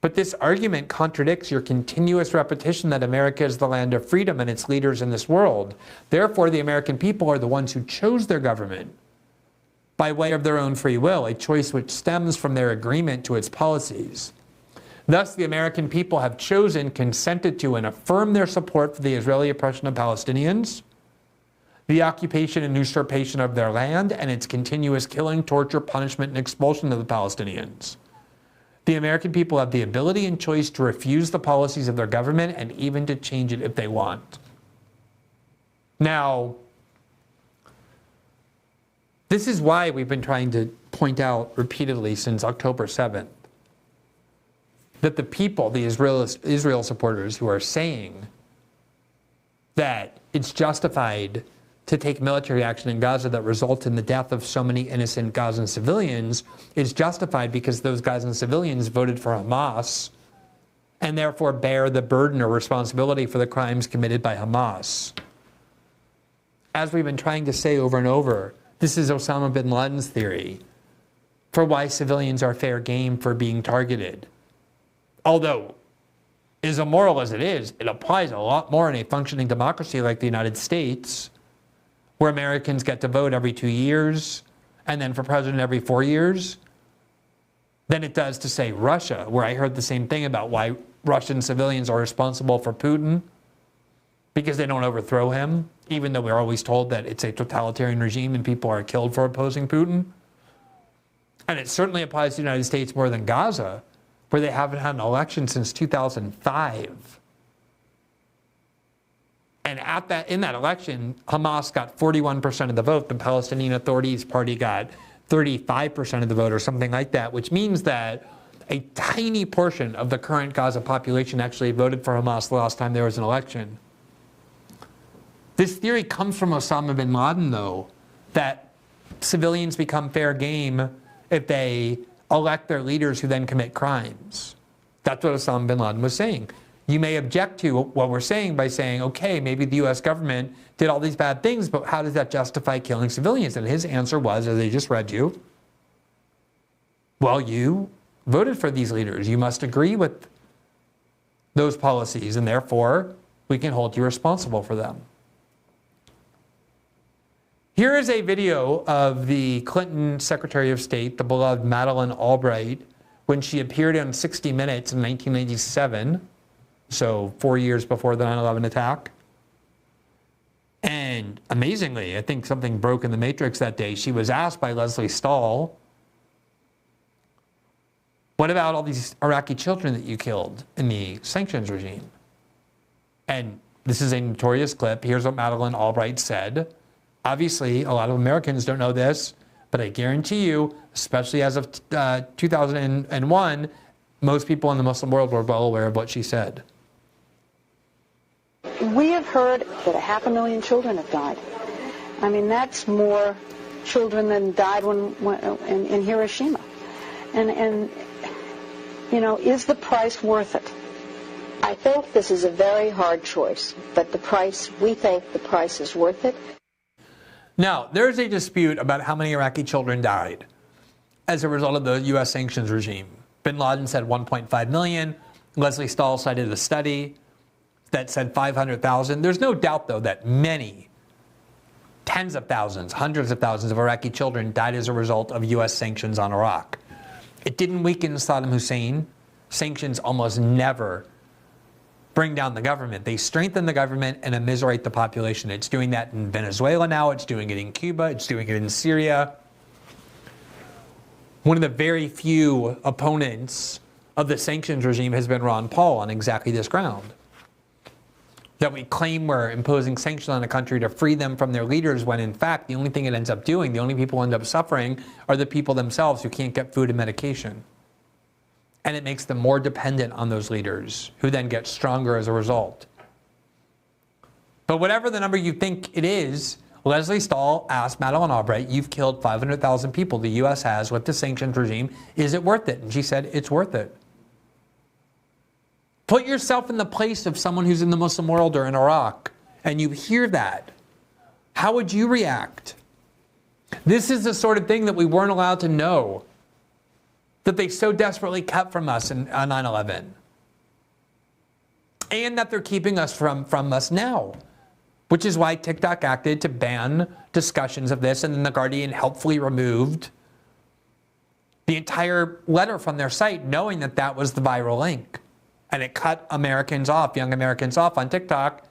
S1: But this argument contradicts your continuous repetition that America is the land of freedom and its leaders in this world. Therefore, the American people are the ones who chose their government by way of their own free will, a choice which stems from their agreement to its policies. Thus, the American people have chosen, consented to, and affirmed their support for the Israeli oppression of Palestinians, the occupation and usurpation of their land, and its continuous killing, torture, punishment, and expulsion of the Palestinians. The American people have the ability and choice to refuse the policies of their government and even to change it if they want. Now, this is why we've been trying to point out repeatedly since October 7th that the people, the Israel supporters who are saying that it's justified to take military action in Gaza that results in the death of so many innocent Gazan civilians is justified because those Gazan civilians voted for Hamas and therefore bear the burden or responsibility for the crimes committed by Hamas. As we've been trying to say over and over, this is Osama bin Laden's theory for why civilians are fair game for being targeted. Although as immoral as it is, it applies a lot more in a functioning democracy like the United States, where Americans get to vote every 2 years and then for president every 4 years, than it does to, say, Russia, where I heard the same thing about why Russian civilians are responsible for Putin, because they don't overthrow him, even though we're always told that it's a totalitarian regime and people are killed for opposing Putin. And it certainly applies to the United States more than Gaza, where they haven't had an election since 2005. And in that election, Hamas got 41% of the vote. The Palestinian Authorities Party got 35% of the vote or something like that, which means that a tiny portion of the current Gaza population actually voted for Hamas the last time there was an election. This theory comes from Osama bin Laden, though, that civilians become fair game if they elect their leaders who then commit crimes. That's what Osama bin Laden was saying. You may object to what we're saying by saying, okay, maybe the US government did all these bad things, but how does that justify killing civilians? And his answer was, as I just read you, well, you voted for these leaders. You must agree with those policies, and therefore we can hold you responsible for them. Here is a video of the Clinton Secretary of State, the beloved Madeleine Albright, when she appeared on 60 Minutes in 1997, so 4 years before the 9/11 attack. And amazingly, I think something broke in the matrix that day. She was asked by Leslie Stahl, what about all these Iraqi children that you killed in the sanctions regime? And this is a notorious clip. Here's what Madeleine Albright said. Obviously, a lot of Americans don't know this, but I guarantee you, especially as of 2001, most people in the Muslim world were well aware of what she said.
S2: We have heard that 500,000 children have died. I mean, that's more children than died in Hiroshima. And you know, is the price worth it? I think this is a very hard choice, but we think the price is worth it.
S1: Now, there's a dispute about how many Iraqi children died as a result of the U.S. sanctions regime. Bin Laden said 1.5 million. Leslie Stahl cited a study that said 500,000. There's no doubt, though, that many, tens of thousands, hundreds of thousands of Iraqi children died as a result of U.S. sanctions on Iraq. It didn't weaken Saddam Hussein. Sanctions almost never bring down the government. They strengthen the government and immiserate the population. It's doing that in Venezuela now. It's doing it in Cuba. It's doing it in Syria. One of the very few opponents of the sanctions regime has been Ron Paul on exactly this ground. That we claim we're imposing sanctions on a country to free them from their leaders, when in fact the only thing it ends up doing, the only people who end up suffering, are the people themselves who can't get food and medication. And it makes them more dependent on those leaders, who then get stronger as a result. But whatever the number you think it is, Leslie Stahl asked Madeleine Albright, you've killed 500,000 people, the U.S. has, with the sanctions regime. Is it worth it? And she said, it's worth it. Put yourself in the place of someone who's in the Muslim world or in Iraq, and you hear that. How would you react? This is the sort of thing that we weren't allowed to know, that they so desperately kept from us on 9/11. And that they're keeping us from us now. Which is why TikTok acted to ban discussions of this, and then The Guardian helpfully removed the entire letter from their site, knowing that that was the viral link. And it cut Americans off, young Americans off on TikTok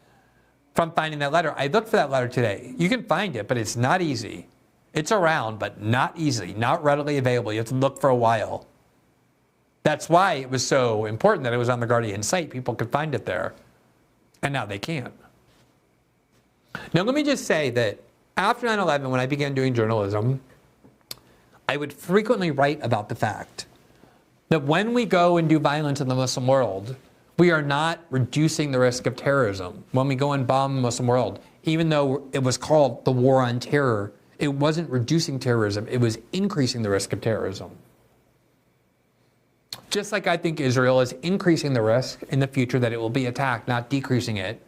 S1: from finding that letter. I looked for that letter today. You can find it, but it's not easy. It's around, but not easy, not readily available. You have to look for a while. That's why it was so important that it was on the Guardian site. People could find it there. And now they can't. Now, let me just say that after 9/11, when I began doing journalism, I would frequently write about the fact that when we go and do violence in the Muslim world, we are not reducing the risk of terrorism. When we go and bomb the Muslim world, even though it was called the war on terror, it wasn't reducing terrorism, it was increasing the risk of terrorism. Just like I think Israel is increasing the risk in the future that it will be attacked, not decreasing it,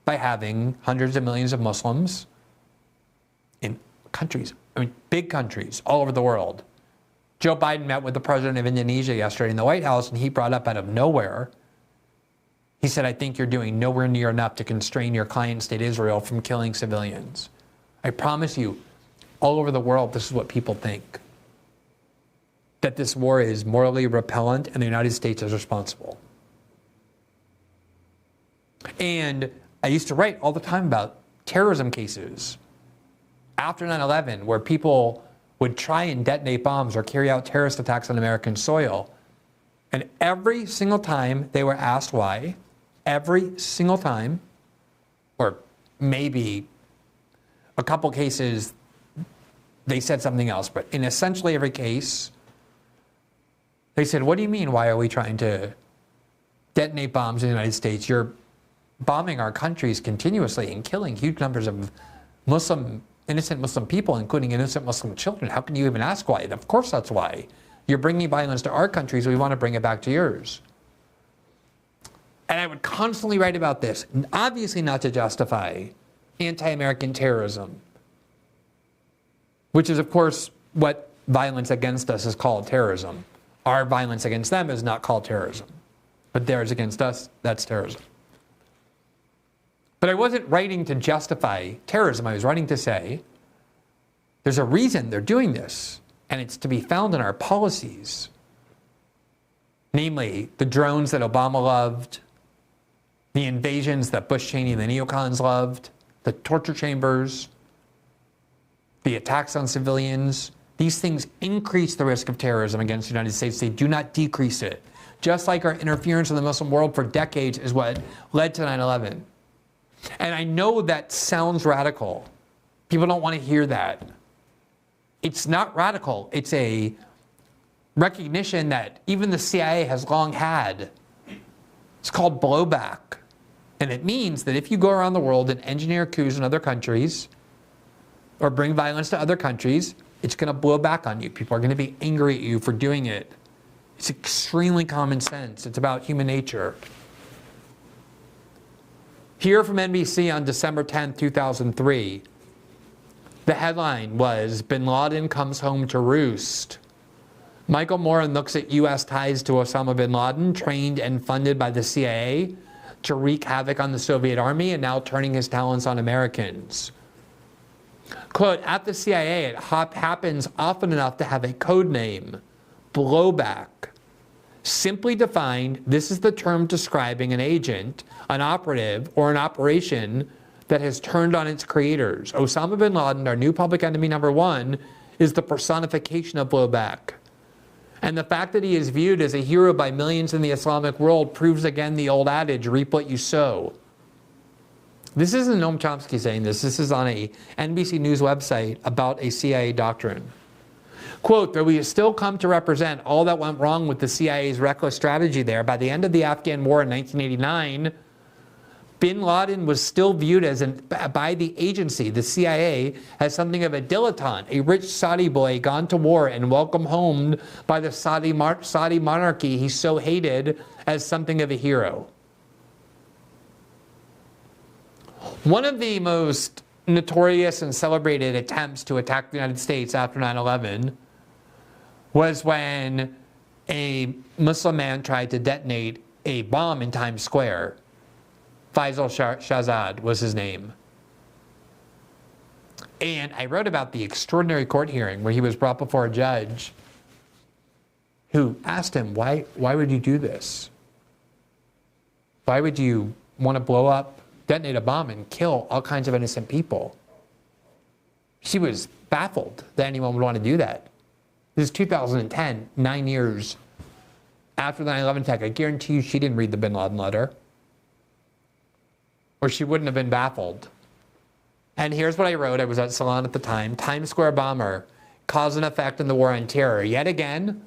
S1: by having hundreds of millions of Muslims in countries, big countries all over the world. Joe Biden met with the president of Indonesia yesterday in the White House, and he brought up out of nowhere He said, I think you're doing nowhere near enough to constrain your client state Israel from killing civilians. I promise you, all over the world, this is what people think. That this war is morally repellent and the United States is responsible. And I used to write all the time about terrorism cases after 9/11 where people would try and detonate bombs or carry out terrorist attacks on American soil. And every single time they were asked why, every single time, or maybe a couple cases, they said something else, but in essentially every case, they said, what do you mean, why are we trying to detonate bombs in the United States? You're bombing our countries continuously and killing huge numbers of innocent Muslim people, including innocent Muslim children. How can you even ask why? Of course that's why. You're bringing violence to our countries, we want to bring it back to yours. And I would constantly write about this, obviously not to justify anti-American terrorism, which is, of course, what violence against us is called, terrorism. Our violence against them is not called terrorism. But theirs against us, that's terrorism. But I wasn't writing to justify terrorism. I was writing to say, there's a reason they're doing this, and it's to be found in our policies. Namely, the drones that Obama loved, the invasions that Bush, Cheney, and the neocons loved, the torture chambers, the attacks on civilians. These things increase the risk of terrorism against the United States. They do not decrease it. Just like our interference in the Muslim world for decades is what led to 9/11. And I know that sounds radical. People don't want to hear that. It's not radical. It's a recognition that even the CIA has long had. It's called blowback. And it means that if you go around the world and engineer coups in other countries or bring violence to other countries, it's going to blow back on you. People are going to be angry at you for doing it. It's extremely common sense. It's about human nature. Here from NBC on December 10, 2003, the headline was, Bin Laden comes home to roost. Michael Moran looks at U.S. ties to Osama bin Laden, trained and funded by the CIA to wreak havoc on the Soviet army and now turning his talents on Americans. Quote, at the CIA, it happens often enough to have a code name, blowback. Simply defined, this is the term describing an agent, an operative, or an operation that has turned on its creators. Osama bin Laden, our new public enemy number one, is the personification of blowback. And the fact that he is viewed as a hero by millions in the Islamic world proves again the old adage, reap what you sow. This isn't Noam Chomsky saying this. This is on a NBC News website about a CIA doctrine. Quote, though we have still come to represent all that went wrong with the CIA's reckless strategy there, by the end of the Afghan war in 1989, bin Laden was still viewed as by the agency, the CIA, as something of a dilettante, a rich Saudi boy gone to war and welcomed home by the Saudi monarchy he so hated as something of a hero. One of the most notorious and celebrated attempts to attack the United States after 9/11 was when a Muslim man tried to detonate a bomb in Times Square. Faisal Shahzad was his name. And I wrote about the extraordinary court hearing where he was brought before a judge who asked him, why would you do this? Why would you want to blow up, detonate a bomb, and kill all kinds of innocent people? She was baffled that anyone would want to do that. This is 2010, 9 years after the 9/11 attack. I guarantee you she didn't read the bin Laden letter, or she wouldn't have been baffled. And here's what I wrote. I was at Salon at the time. Times Square bomber, cause and effect in the war on terror. Yet again,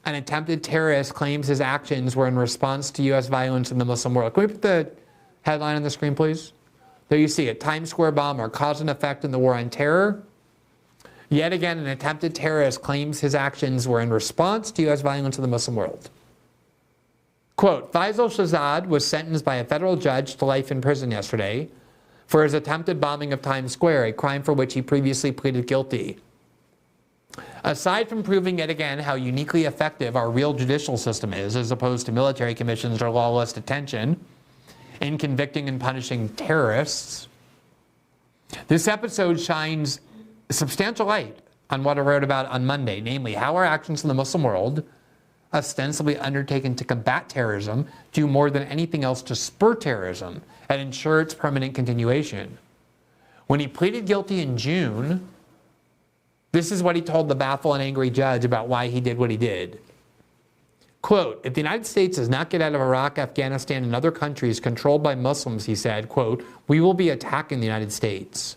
S1: an attempted terrorist claims his actions were in response to U.S. violence in the Muslim world. Can we put the headline on the screen, please? There you see it. Times Square bomber, cause and effect in the war on terror. Yet again, an attempted terrorist claims his actions were in response to U.S. violence in the Muslim world. Quote, Faisal Shahzad was sentenced by a federal judge to life in prison yesterday for his attempted bombing of Times Square, a crime for which he previously pleaded guilty. Aside from proving yet again how uniquely effective our real judicial system is, as opposed to military commissions or lawless detention, in convicting and punishing terrorists. This episode shines substantial light on what I wrote about on Monday, namely how our actions in the Muslim world, ostensibly undertaken to combat terrorism, do more than anything else to spur terrorism and ensure its permanent continuation. When he pleaded guilty in June, this is what he told the baffled and angry judge about why he did what he did. Quote, if the United States does not get out of Iraq, Afghanistan, and other countries controlled by Muslims, he said, quote, we will be attacking the United States.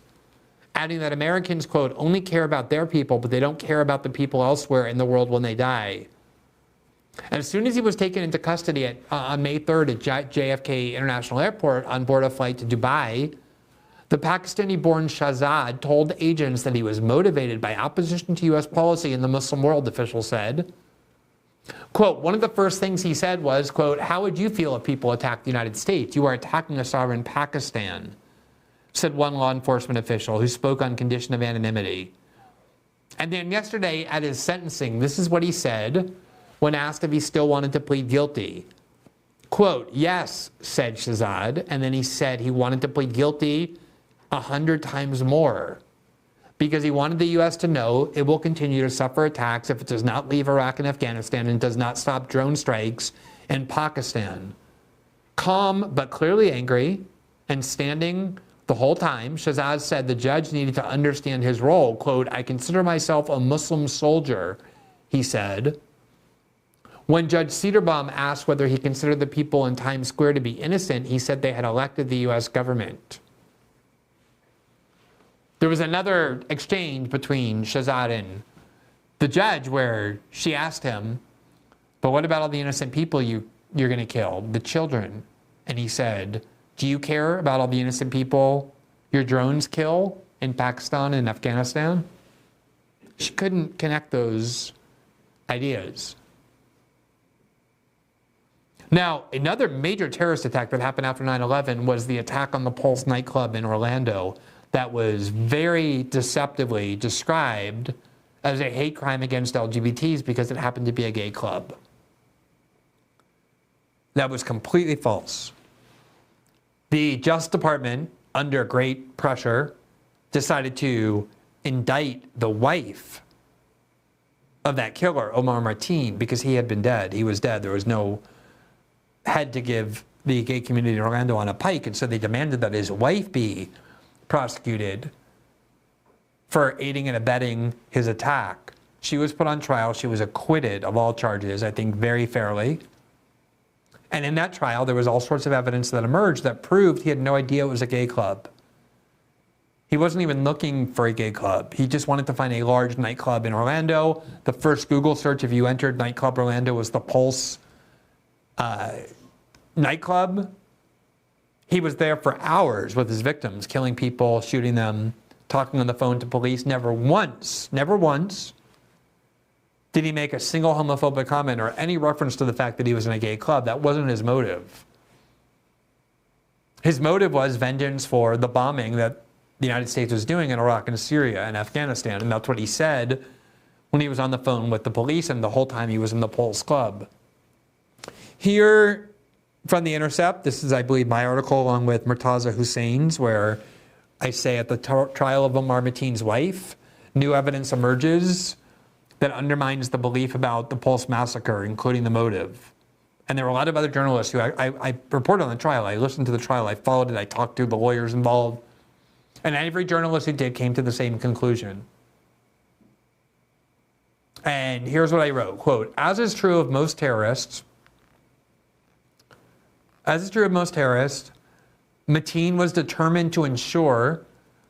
S1: Adding that Americans, quote, only care about their people, but they don't care about the people elsewhere in the world when they die. And as soon as he was taken into custody on May 3rd at JFK International Airport on board a flight to Dubai, the Pakistani-born Shahzad told agents that he was motivated by opposition to U.S. policy in the Muslim world, officials said. Quote, one of the first things he said was, quote, how would you feel if people attacked the United States? You are attacking a sovereign Pakistan, said one law enforcement official who spoke on condition of anonymity. And then yesterday at his sentencing, this is what he said when asked if he still wanted to plead guilty. Quote, yes, said Shahzad, and then he said he wanted to plead guilty 100 times more because he wanted the U.S. to know it will continue to suffer attacks if it does not leave Iraq and Afghanistan and does not stop drone strikes in Pakistan. Calm but clearly angry and standing the whole time, Shahzad said the judge needed to understand his role. Quote, I consider myself a Muslim soldier, he said. When Judge Cederbaum asked whether he considered the people in Times Square to be innocent, he said they had elected the U.S. government. There was another exchange between Shahzad and the judge where she asked him, but what about all the innocent people you're going to kill, the children? And he said, do you care about all the innocent people your drones kill in Pakistan and Afghanistan? She couldn't connect those ideas. Now, another major terrorist attack that happened after 9/11 was the attack on the Pulse nightclub in Orlando that was very deceptively described as a hate crime against LGBTs because it happened to be a gay club. That was completely false. The Justice Department, under great pressure, decided to indict the wife of that killer, Omar Martin, because he had been dead. He was dead. There was no head to give the gay community in Orlando on a pike, and so they demanded that his wife be prosecuted for aiding and abetting his attack. She was put on trial. She was acquitted of all charges, I think very fairly. And in that trial, there was all sorts of evidence that emerged that proved he had no idea it was a gay club. He wasn't even looking for a gay club. He just wanted to find a large nightclub in Orlando. The first Google search, if you entered nightclub Orlando, was the Pulse nightclub. He was there for hours with his victims, killing people, shooting them, talking on the phone to police. Never once did he make a single homophobic comment or any reference to the fact that he was in a gay club. That wasn't his motive. His motive was vengeance for the bombing that the United States was doing in Iraq and Syria and Afghanistan. And that's what he said when he was on the phone with the police and the whole time he was in the Pulse Club. Here from The Intercept, this is, I believe, my article along with Murtaza Hussein's, where I say at the trial of Omar Matin's wife, new evidence emerges that undermines the belief about the Pulse massacre, including the motive. And there were a lot of other journalists who I reported on the trial. I listened to the trial. I followed it. I talked to the lawyers involved. And every journalist who did came to the same conclusion. And here's what I wrote, quote, as is true of most terrorists, Mateen was determined to ensure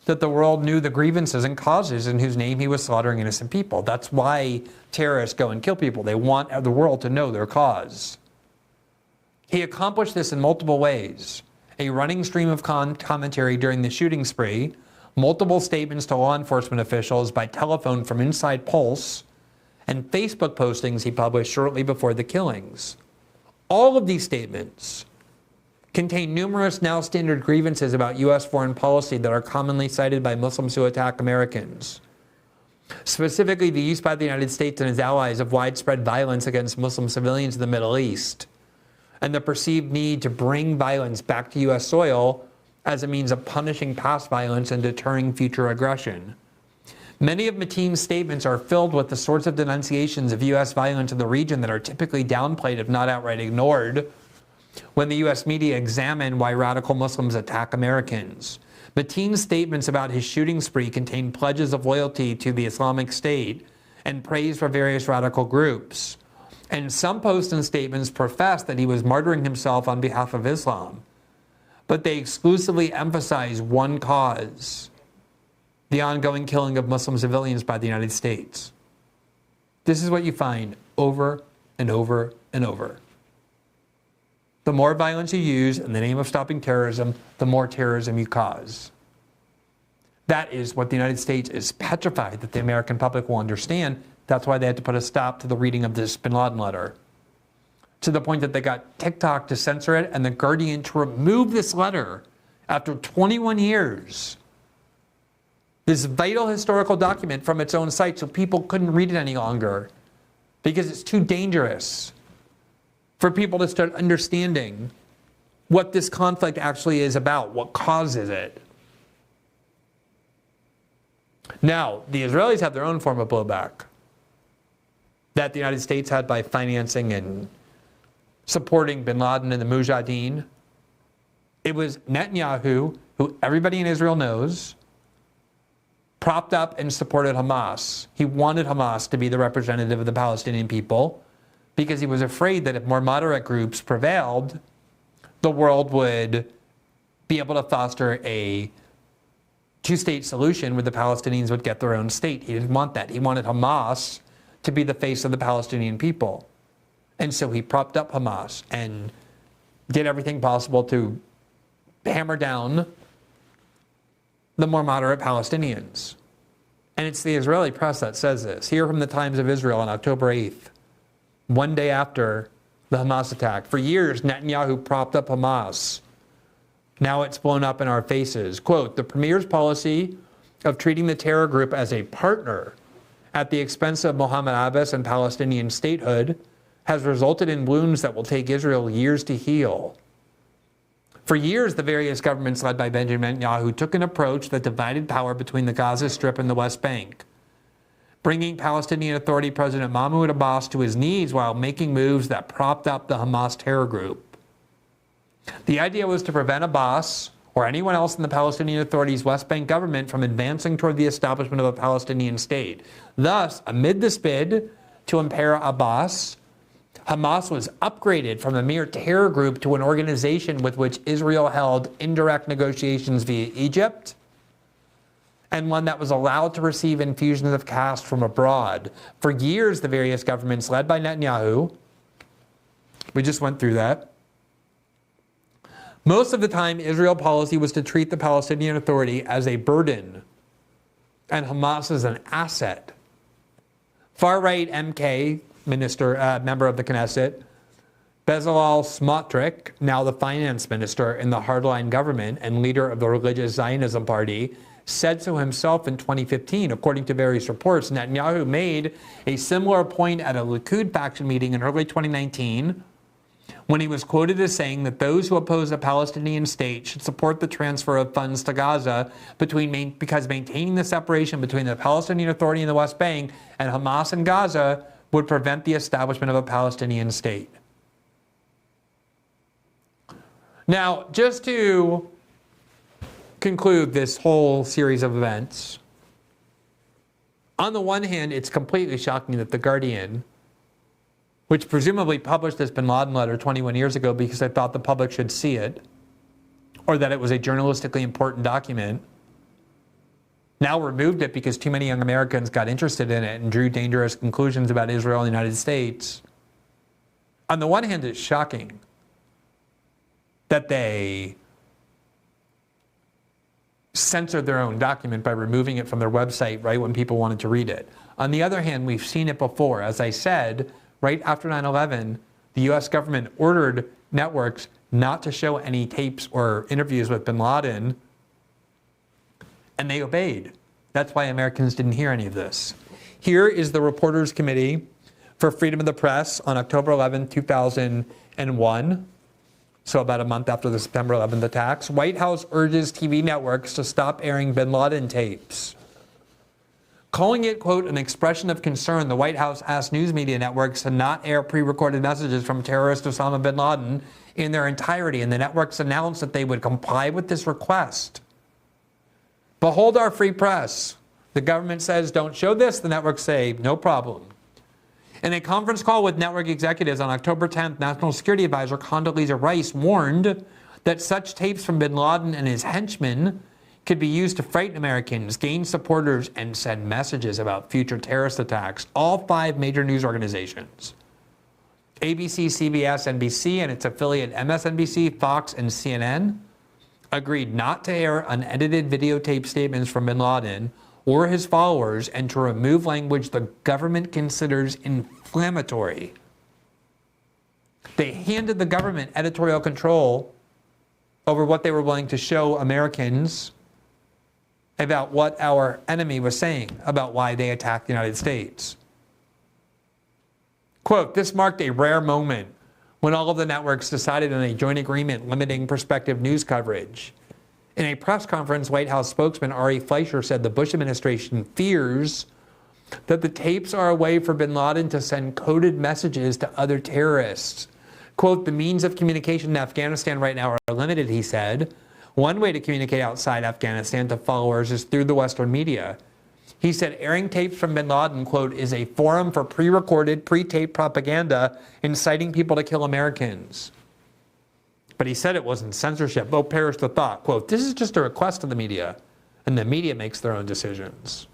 S1: that the world knew the grievances and causes in whose name he was slaughtering innocent people. That's why terrorists go and kill people. They want the world to know their cause. He accomplished this in multiple ways. A running stream of commentary during the shooting spree, multiple statements to law enforcement officials by telephone from inside Pulse, and Facebook postings he published shortly before the killings. All of these statements contain numerous now standard grievances about U.S. foreign policy that are commonly cited by Muslims who attack Americans. Specifically, the use by the United States and its allies of widespread violence against Muslim civilians in the Middle East, and the perceived need to bring violence back to U.S. soil as a means of punishing past violence and deterring future aggression. Many of Matin's statements are filled with the sorts of denunciations of U.S. violence in the region that are typically downplayed, if not outright ignored, when the U.S. media examine why radical Muslims attack Americans. Matin's statements about his shooting spree contain pledges of loyalty to the Islamic State and praise for various radical groups. And some posts and statements profess that he was martyring himself on behalf of Islam. But they exclusively emphasize one cause: the ongoing killing of Muslim civilians by the United States. This is what you find over and over and over. The more violence you use in the name of stopping terrorism, the more terrorism you cause. That is what the United States is petrified that the American public will understand. That's why they had to put a stop to the reading of this bin Laden letter. To the point that they got TikTok to censor it and The Guardian to remove this letter after 21 years. This vital historical document from its own site, so people couldn't read it any longer because it's too dangerous for people to start understanding what this conflict actually is about, what causes it. Now, the Israelis have their own form of blowback that the United States had by financing and supporting bin Laden and the Mujahideen. It was Netanyahu, who everybody in Israel knows, propped up and supported Hamas. He wanted Hamas to be the representative of the Palestinian people because he was afraid that if more moderate groups prevailed, the world would be able to foster a two-state solution where the Palestinians would get their own state. He didn't want that. He wanted Hamas to be the face of the Palestinian people. And so he propped up Hamas and did everything possible to hammer down the more moderate Palestinians. And it's the Israeli press that says this. Here from the Times of Israel on October 8th, one day after the Hamas attack. For years, Netanyahu propped up Hamas. Now it's blown up in our faces. Quote, the premier's policy of treating the terror group as a partner at the expense of Mohammed Abbas and Palestinian statehood has resulted in wounds that will take Israel years to heal. For years, the various governments led by Benjamin Netanyahu took an approach that divided power between the Gaza Strip and the West Bank, bringing Palestinian Authority President Mahmoud Abbas to his knees while making moves that propped up the Hamas terror group. The idea was to prevent Abbas or anyone else in the Palestinian Authority's West Bank government from advancing toward the establishment of a Palestinian state. Thus, amid this bid to impair Abbas, Hamas was upgraded from a mere terror group to an organization with which Israel held indirect negotiations via Egypt, and one that was allowed to receive infusions of cash from abroad. For years, the various governments led by Netanyahu, we just went through that, most of the time, Israel policy was to treat the Palestinian Authority as a burden and Hamas as an asset. Far-right MK, member of the Knesset, Bezalel Smotrich, now the finance minister in the hardline government and leader of the religious Zionism party, said so himself in 2015. According to various reports, Netanyahu made a similar point at a Likud faction meeting in early 2019 when he was quoted as saying that those who oppose a Palestinian state should support the transfer of funds to Gaza because maintaining the separation between the Palestinian Authority and the West Bank and Hamas in Gaza would prevent the establishment of a Palestinian state. Now, just to conclude this whole series of events, on the one hand, it's completely shocking that The Guardian, which presumably published this bin Laden letter 21 years ago because they thought the public should see it, or that it was a journalistically important document, now removed it because too many young Americans got interested in it and drew dangerous conclusions about Israel and the United States. On the one hand, it's shocking that they censored their own document by removing it from their website right when people wanted to read it. On the other hand, we've seen it before. As I said, right after 9/11, the U.S. government ordered networks not to show any tapes or interviews with bin Laden, and they obeyed. That's why Americans didn't hear any of this. Here is the Reporters Committee for freedom of the press on October 11, 2001. So about a month after the September 11th attacks. White House urges TV networks to stop airing bin Laden tapes. Calling it, quote, an expression of concern, the White House asked news media networks to not air pre-recorded messages from terrorist Osama bin Laden in their entirety, and the networks announced that they would comply with this request. Behold our free press. The government says, don't show this. The networks say, no problem. In a conference call with network executives on October 10th, National Security Advisor Condoleezza Rice warned that such tapes from bin Laden and his henchmen could be used to frighten Americans, gain supporters, and send messages about future terrorist attacks. All 5 major news organizations, ABC, CBS, NBC, and its affiliate MSNBC, Fox, and CNN, agreed not to air unedited videotape statements from bin Laden or his followers and to remove language the government considers inflammatory. They handed the government editorial control over what they were willing to show Americans about what our enemy was saying about why they attacked the United States. Quote, this marked a rare moment when all of the networks decided on a joint agreement limiting prospective news coverage. In a press conference, White House spokesman Ari Fleischer said the Bush administration fears that the tapes are a way for bin Laden to send coded messages to other terrorists. Quote, the means of communication in Afghanistan right now are limited, he said. One way to communicate outside Afghanistan to followers is through the Western media. He said airing tapes from bin Laden, quote, is a forum for pre-recorded, pre-taped propaganda inciting people to kill Americans. But he said it wasn't censorship. Oh, perish the thought. Quote, this is just a request of the media, and the media makes their own decisions.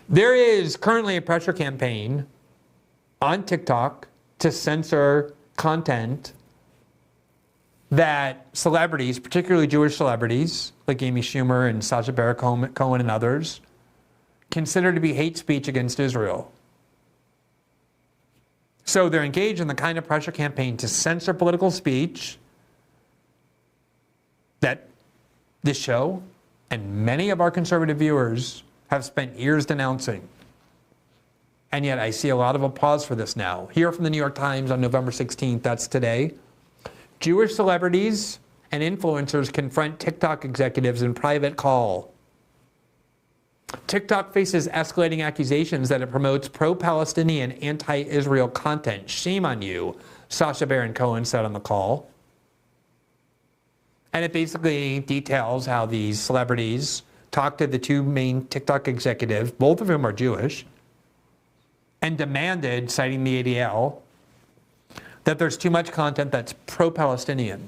S1: There is currently a pressure campaign on TikTok to censor content that celebrities, particularly Jewish celebrities, like Amy Schumer and Sacha Baron Cohen and others, consider to be hate speech against Israel. So they're engaged in the kind of pressure campaign to censor political speech that this show and many of our conservative viewers have spent years denouncing. And yet I see a lot of applause for this now. Here from the New York Times on November 16th, that's today. Jewish celebrities and influencers confront TikTok executives in private call. TikTok faces escalating accusations that it promotes pro-Palestinian, anti-Israel content. Shame on you, Sacha Baron Cohen said on the call. And it basically details how these celebrities talked to the 2 main TikTok executives, both of whom are Jewish, and demanded, citing the ADL, that there's too much content that's pro-Palestinian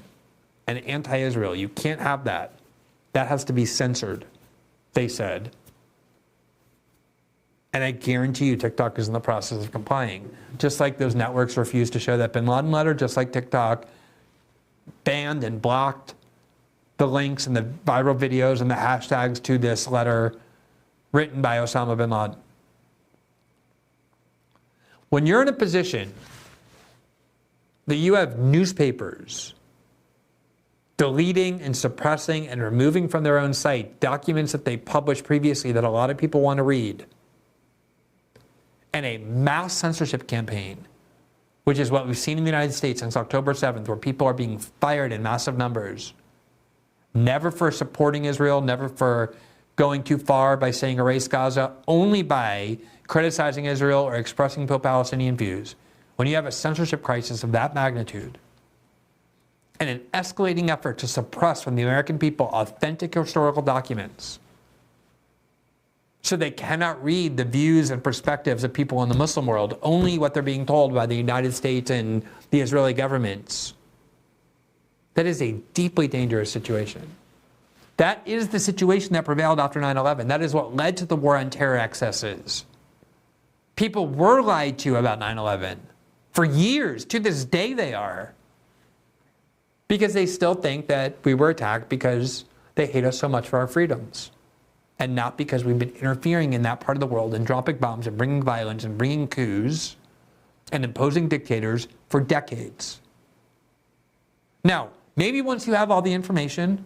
S1: and anti-Israel. You can't have that. That has to be censored, they said. And I guarantee you TikTok is in the process of complying. Just like those networks refused to show that bin Laden letter, just like TikTok banned and blocked the links and the viral videos and the hashtags to this letter written by Osama bin Laden. When you're in a position that you have newspapers deleting and suppressing and removing from their own site documents that they published previously that a lot of people want to read, and a mass censorship campaign, which is what we've seen in the United States since October 7th, where people are being fired in massive numbers, never for supporting Israel, never for going too far by saying erase Gaza, only by criticizing Israel or expressing pro-Palestinian views. When you have a censorship crisis of that magnitude and an escalating effort to suppress from the American people authentic historical documents so they cannot read the views and perspectives of people in the Muslim world, only what they're being told by the United States and the Israeli governments, that is a deeply dangerous situation. That is the situation that prevailed after 9/11. That is what led to the war on terror excesses. People were lied to about 9/11. For years, to this day they are. Because they still think that we were attacked because they hate us so much for our freedoms. And not because we've been interfering in that part of the world and dropping bombs and bringing violence and bringing coups and imposing dictators for decades. Now, maybe once you have all the information,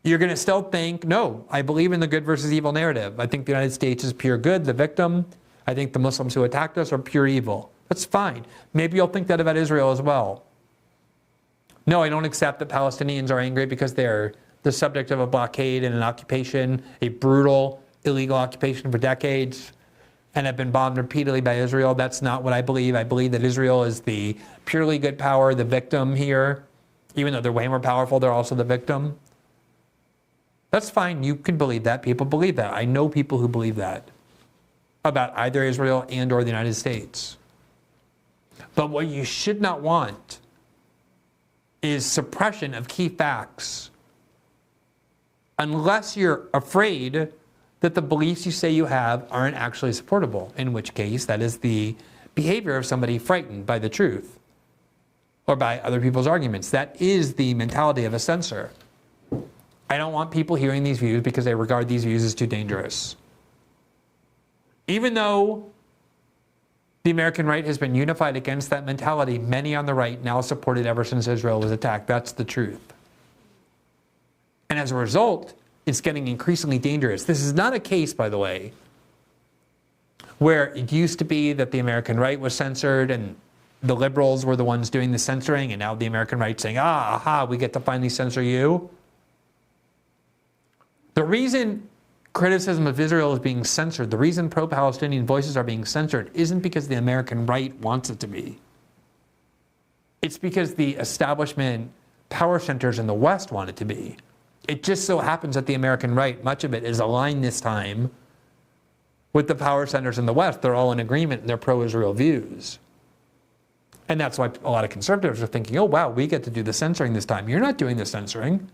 S1: you're going to still think, no, I believe in the good versus evil narrative. I think the United States is pure good, the victim. I think the Muslims who attacked us are pure evil. That's fine. Maybe you'll think that about Israel as well. No, I don't accept that Palestinians are angry because they're the subject of a blockade and an occupation, a brutal, illegal occupation for decades, and have been bombed repeatedly by Israel. That's not what I believe. I believe that Israel is the purely good power, the victim here. Even though they're way more powerful, they're also the victim. That's fine. You can believe that. People believe that. I know people who believe that about either Israel and or the United States. But what you should not want is suppression of key facts unless you're afraid that the beliefs you say you have aren't actually supportable, in which case that is the behavior of somebody frightened by the truth or by other people's arguments. That is the mentality of a censor. I don't want people hearing these views because they regard these views as too dangerous. Even though the American right has been unified against that mentality, many on the right now support it ever since Israel was attacked. That's the truth. And as a result, it's getting increasingly dangerous. This is not a case, by the way, where it used to be that the American right was censored and the liberals were the ones doing the censoring, and now the American right saying, we get to finally censor you. The reason criticism of Israel is being censored, the reason pro-Palestinian voices are being censored, isn't because the American right wants it to be. It's because the establishment power centers in the West want it to be. It just so happens that the American right, much of it is aligned this time with the power centers in the West. They're all in agreement in their pro-Israel views. And that's why a lot of conservatives are thinking, oh, wow, we get to do the censoring this time. You're not doing the censoring.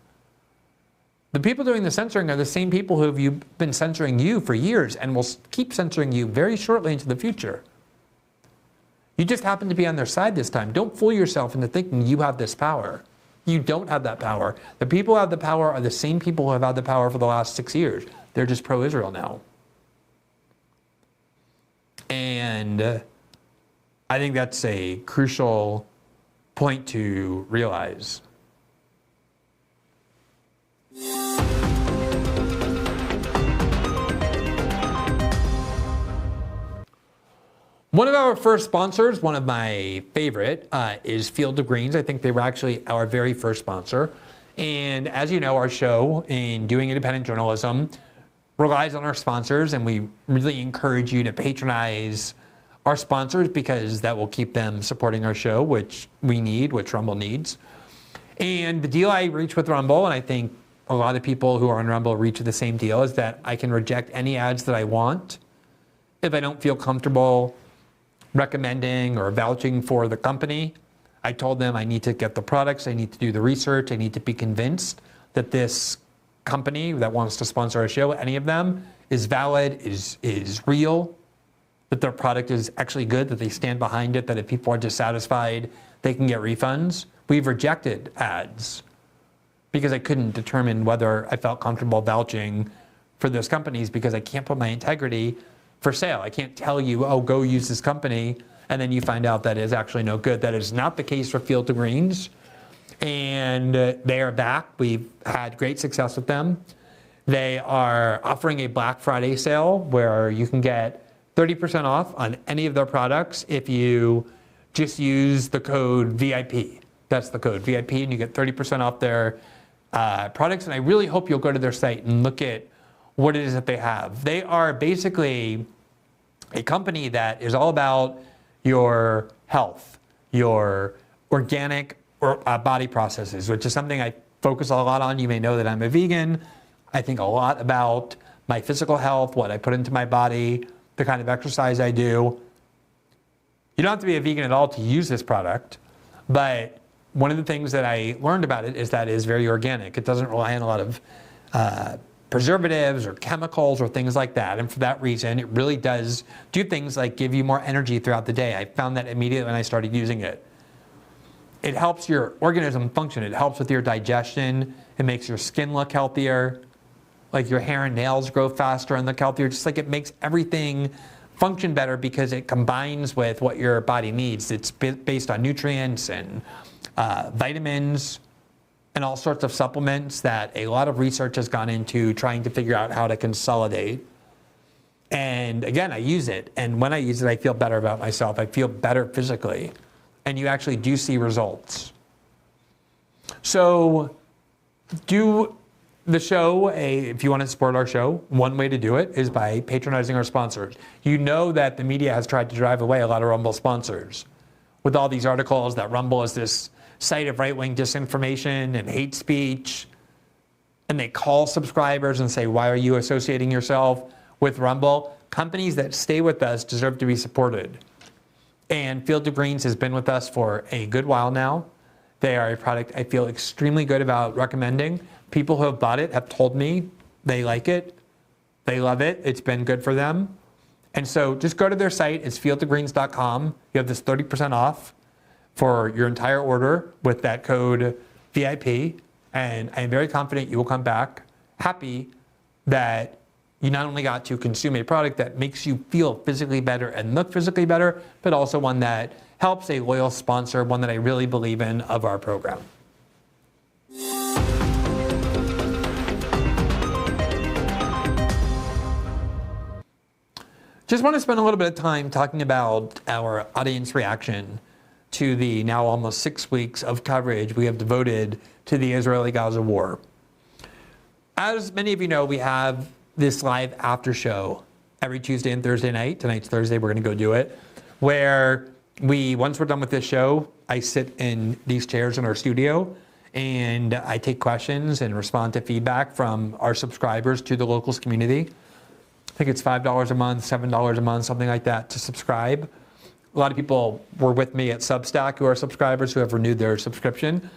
S1: The people doing the censoring are the same people who have been censoring you for years and will keep censoring you very shortly into the future. You just happen to be on their side this time. Don't fool yourself into thinking you have this power. You don't have that power. The people who have the power are the same people who have had the power for the last 6 years. They're just pro-Israel now. And I think that's a crucial point to realize. One of our first sponsors, one of my favorite, is Field of Greens. I think they were actually our very first sponsor. And as you know, our show in doing independent journalism relies on our sponsors, and we really encourage you to patronize our sponsors because that will keep them supporting our show, which we need, which Rumble needs. And the deal I reach with Rumble, and I think a lot of people who are on Rumble reach the same deal, is that I can reject any ads that I want if I don't feel comfortable recommending or vouching for the company. I told them I need to get the products, I need to do the research, I need to be convinced that this company that wants to sponsor our show, any of them, is valid, is real, that their product is actually good, that they stand behind it, that if people are dissatisfied, they can get refunds. We've rejected ads because I couldn't determine whether I felt comfortable vouching for those companies because I can't put my integrity for sale. I can't tell you, oh, go use this company, and then you find out that is actually no good. That is not the case for Field of Greens. And they are back. We've had great success with them. They are offering a Black Friday sale where you can get 30% off on any of their products if you just use the code VIP. That's the code VIP, and you get 30% off their products. And I really hope you'll go to their site and look at what it is that they have. They are basically a company that is all about your health, your organic body processes, which is something I focus a lot on. You may know that I'm a vegan. I think a lot about my physical health, what I put into my body, the kind of exercise I do. You don't have to be a vegan at all to use this product, but one of the things that I learned about it is that it is very organic. It doesn't rely on a lot of preservatives or chemicals or things like that. And for that reason, it really does do things like give you more energy throughout the day. I found that immediately when I started using it. It helps your organism function. It helps with your digestion. It makes your skin look healthier. Like your hair and nails grow faster and look healthier. Just like it makes everything function better because it combines with what your body needs. It's based on nutrients and vitamins and all sorts of supplements that a lot of research has gone into trying to figure out how to consolidate. And again, I use it. And when I use it, I feel better about myself. I feel better physically. And you actually do see results. So do the show, if you want to support our show, one way to do it is by patronizing our sponsors. You know that the media has tried to drive away a lot of Rumble sponsors with all these articles that Rumble is this site of right-wing disinformation and hate speech. And they call subscribers and say, why are you associating yourself with Rumble? Companies that stay with us deserve to be supported. And Field of Greens has been with us for a good while now. They are a product I feel extremely good about recommending. People who have bought it have told me they like it, they love it, it's been good for them. And so just go to their site, it's fieldofgreens.com. You have this 30% off for your entire order with that code VIP. And I'm very confident you will come back happy that you not only got to consume a product that makes you feel physically better and look physically better, but also one that helps a loyal sponsor, one that I really believe in of our program. Just want to spend a little bit of time talking about our audience reaction to the now almost 6 weeks of coverage we have devoted to the Israeli-Gaza war. As many of you know, we have this live after show every Tuesday and Thursday night. Tonight's Thursday, we're going to go do it, where once we're done with this show, I sit in these chairs in our studio and I take questions and respond to feedback from our subscribers to the locals community. I think it's $5 a month, $7 a month, something like that to subscribe. A lot of people were with me at Substack who are subscribers who have renewed their subscription.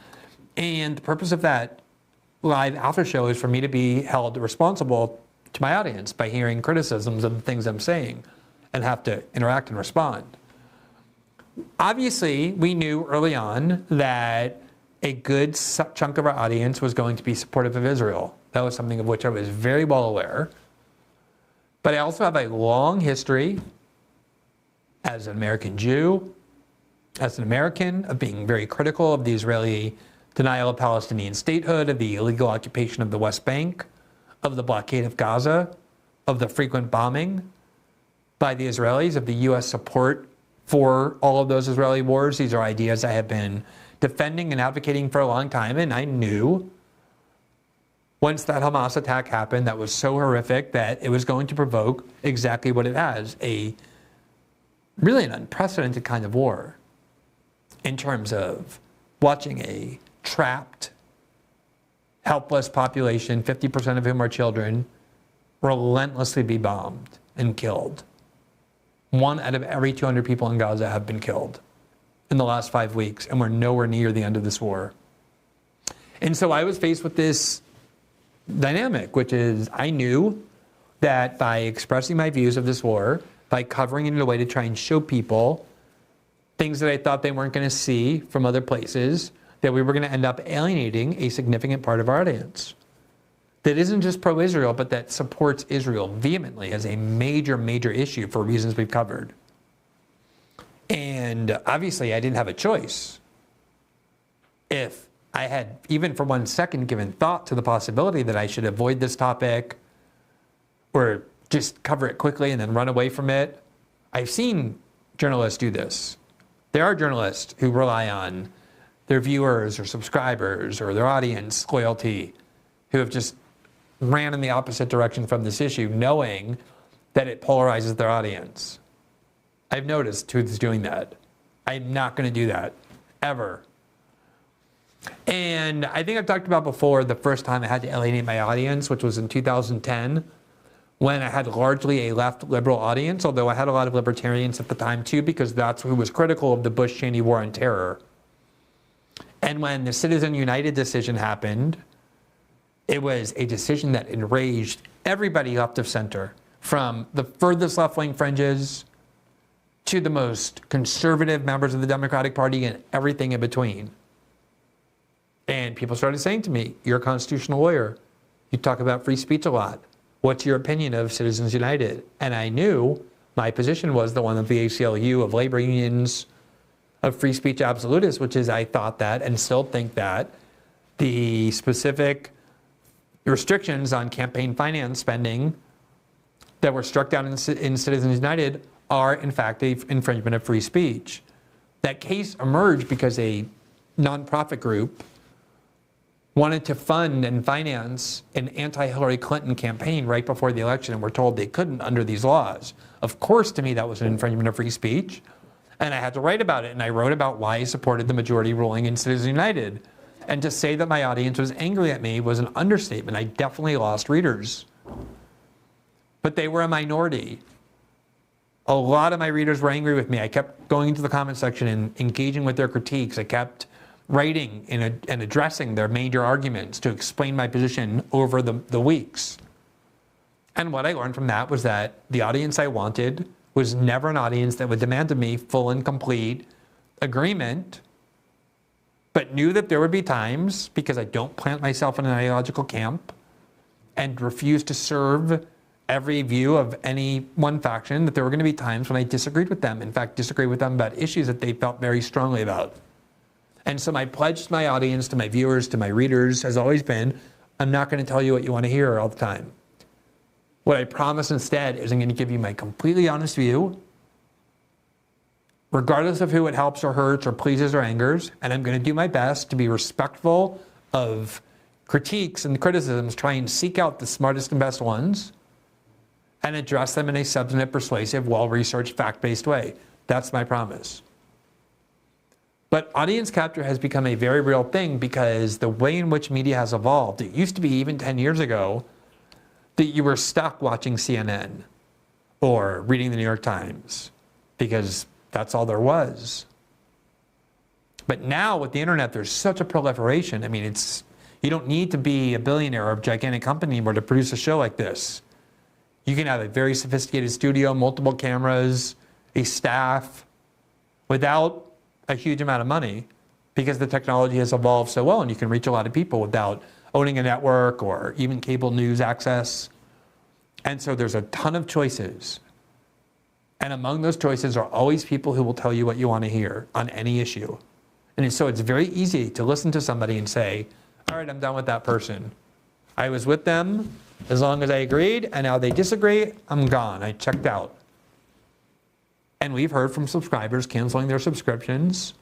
S1: And the purpose of that live after show is for me to be held responsible to my audience by hearing criticisms of the things I'm saying and have to interact and respond. Obviously, we knew early on that a good chunk of our audience was going to be supportive of Israel. That was something of which I was very well aware. But I also have a long history as an American Jew, as an American, of being very critical of the Israeli denial of Palestinian statehood, of the illegal occupation of the West Bank, of the blockade of Gaza, of the frequent bombing by the Israelis, of the U.S. support for all of those Israeli wars. These are ideas I have been defending and advocating for a long time, and I knew once that Hamas attack happened that was so horrific that it was going to provoke exactly what it has, really an unprecedented kind of war in terms of watching a trapped, helpless population, 50% of whom are children, relentlessly be bombed and killed. 1 out of every 200 people in Gaza have been killed in the last 5 weeks, and we're nowhere near the end of this war. And so I was faced with this dynamic, which is I knew that by expressing my views of this war, by covering it in a way to try and show people things that I thought they weren't going to see from other places, that we were going to end up alienating a significant part of our audience that isn't just pro-Israel, but that supports Israel vehemently as a major, major issue for reasons we've covered. And obviously, I didn't have a choice. If I had, even for 1 second, given thought to the possibility that I should avoid this topic or just cover it quickly and then run away from it, I've seen journalists do this. There are journalists who rely on their viewers or subscribers or their audience loyalty who have just ran in the opposite direction from this issue, knowing that it polarizes their audience. I've noticed who's doing that. I'm not going to do that, ever. And I think I've talked about before the first time I had to alienate my audience, which was in 2010, when I had largely a left liberal audience, although I had a lot of libertarians at the time too, because that's who was critical of the Bush-Cheney war on terror. And when the Citizen United decision happened, it was a decision that enraged everybody left of center, from the furthest left-wing fringes to the most conservative members of the Democratic Party and everything in between. And people started saying to me, you're a constitutional lawyer. You talk about free speech a lot. What's your opinion of Citizens United? And I knew my position was the one of the ACLU, of labor unions, of free speech absolutists, which is I thought that and still think that the specific restrictions on campaign finance spending that were struck down in Citizens United are, in fact, an infringement of free speech. That case emerged because a nonprofit group wanted to fund and finance an anti-Hillary Clinton campaign right before the election and were told they couldn't under these laws. Of course, to me, that was an infringement of free speech. And I had to write about it. And I wrote about why I supported the majority ruling in Citizens United. And to say that my audience was angry at me was an understatement. I definitely lost readers. But they were a minority. A lot of my readers were angry with me. I kept going into the comment section and engaging with their critiques. I kept writing and addressing their major arguments to explain my position over the weeks. And what I learned from that was that the audience I wanted was never an audience that would demand of me full and complete agreement, but knew that there would be times, because I don't plant myself in an ideological camp and refuse to serve every view of any one faction, that there were going to be times when I disagreed with them. In fact, disagreed with them about issues that they felt very strongly about. And so my pledge to my audience, to my viewers, to my readers has always been, I'm not going to tell you what you want to hear all the time. What I promise instead is I'm going to give you my completely honest view, regardless of who it helps or hurts or pleases or angers, and I'm going to do my best to be respectful of critiques and criticisms, try and seek out the smartest and best ones, and address them in a substantive, persuasive, well-researched, fact-based way. That's my promise. But audience capture has become a very real thing because the way in which media has evolved, it used to be even 10 years ago that you were stuck watching CNN or reading the New York Times because that's all there was. But now with the internet, there's such a proliferation. I mean, you don't need to be a billionaire or a gigantic company anymore to produce a show like this. You can have a very sophisticated studio, multiple cameras, a staff, without a huge amount of money, because the technology has evolved so well and you can reach a lot of people without owning a network or even cable news access. And so there's a ton of choices. And among those choices are always people who will tell you what you want to hear on any issue. And so it's very easy to listen to somebody and say, all right, I'm done with that person. I was with them as long as I agreed, and now they disagree, I'm gone. I checked out. And we've heard from subscribers canceling their subscriptions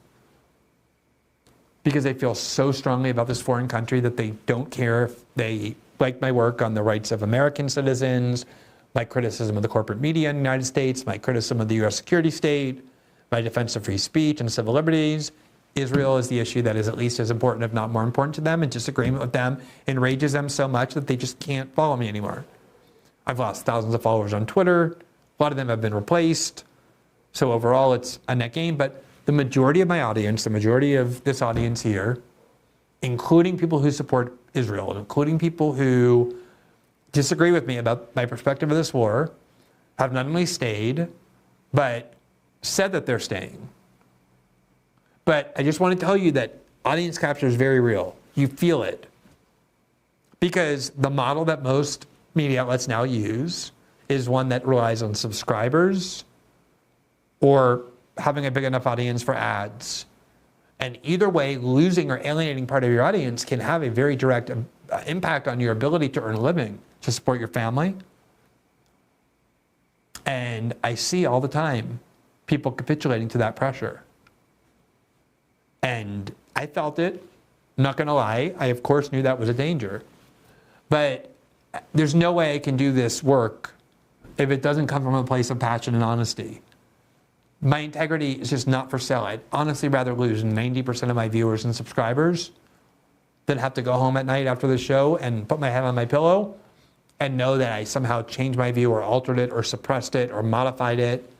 S1: because they feel so strongly about this foreign country that they don't care if they like my work on the rights of American citizens, my criticism of the corporate media in the United States, my criticism of the U.S. security state, my defense of free speech and civil liberties. Israel is the issue that is at least as important, if not more important to them, and disagreement with them enrages them so much that they just can't follow me anymore. I've lost thousands of followers on Twitter. A lot of them have been replaced. So overall, it's a net gain. But the majority of my audience, the majority of this audience here, including people who support Israel, and including people who disagree with me about my perspective of this war, have not only stayed, but said that they're staying. But I just want to tell you that audience capture is very real. You feel it. Because the model that most media outlets now use is one that relies on subscribers or having a big enough audience for ads. And either way, losing or alienating part of your audience can have a very direct impact on your ability to earn a living, to support your family. And I see all the time people capitulating to that pressure. And I felt it, I'm not gonna lie. I of course knew that was a danger. But there's no way I can do this work if it doesn't come from a place of passion and honesty. My integrity is just not for sale. I'd honestly rather lose 90% of my viewers and subscribers than have to go home at night after the show and put my head on my pillow and know that I somehow changed my view or altered it or suppressed it or modified it.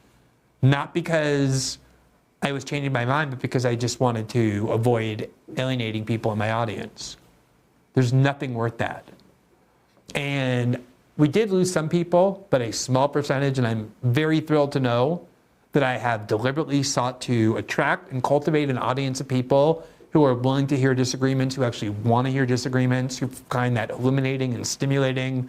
S1: Not because I was changing my mind, but because I just wanted to avoid alienating people in my audience. There's nothing worth that. And we did lose some people, but a small percentage, and I'm very thrilled to know that I have deliberately sought to attract and cultivate an audience of people who are willing to hear disagreements, who actually want to hear disagreements, who find that illuminating and stimulating.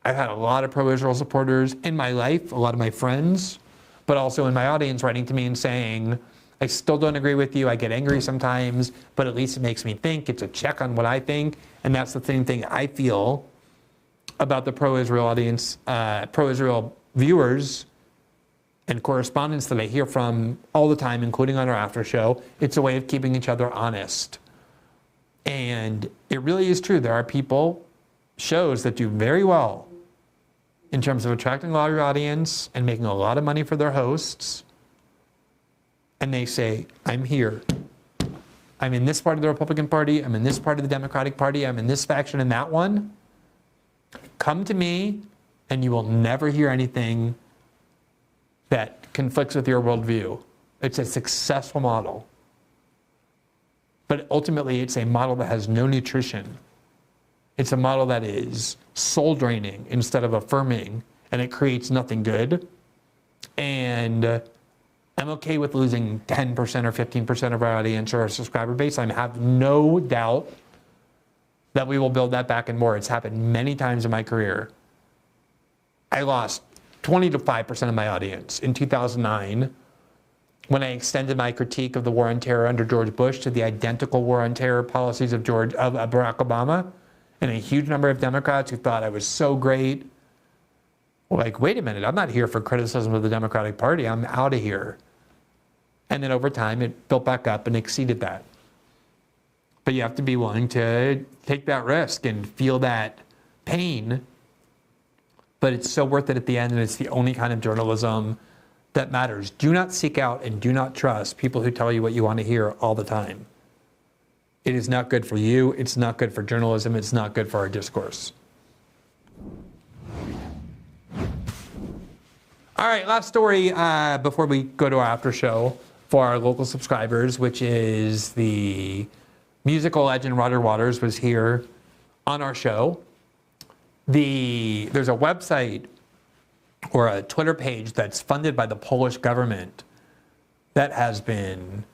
S1: I've had a lot of pro-Israel supporters in my life, a lot of my friends, but also in my audience writing to me and saying, I still don't agree with you. I get angry sometimes, but at least it makes me think. It's a check on what I think. And that's the same thing I feel about the pro-Israel audience, pro-Israel viewers and correspondents that I hear from all the time, including on our after show. It's a way of keeping each other honest. And it really is true. There are shows that do very well in terms of attracting a larger audience and making a lot of money for their hosts. And they say, I'm here. I'm in this part of the Republican Party. I'm in this part of the Democratic Party. I'm in this faction and that one. Come to me and you will never hear anything that conflicts with your worldview. It's a successful model. But ultimately, it's a model that has no nutrition. It's a model that is soul draining instead of affirming, and it creates nothing good. And I'm okay with losing 10% or 15% of our audience or our subscriber base. I have no doubt that we will build that back and more. It's happened many times in my career. I lost 20 to 5% of my audience in 2009 when I extended my critique of the war on terror under George Bush to the identical war on terror policies of Barack Obama, and a huge number of Democrats who thought I was so great. Like, wait a minute, I'm not here for criticism of the Democratic Party. I'm out of here. And then over time, it built back up and exceeded that. But you have to be willing to take that risk and feel that pain. But it's so worth it at the end, and it's the only kind of journalism that matters. Do not seek out and do not trust people who tell you what you want to hear all the time. It is not good for you. It's not good for journalism. It's not good for our discourse. All right, last story before we go to our after show for our local subscribers, which is the musical legend Roger Waters was here on our show. There's a website or a Twitter page that's funded by the Polish government that has been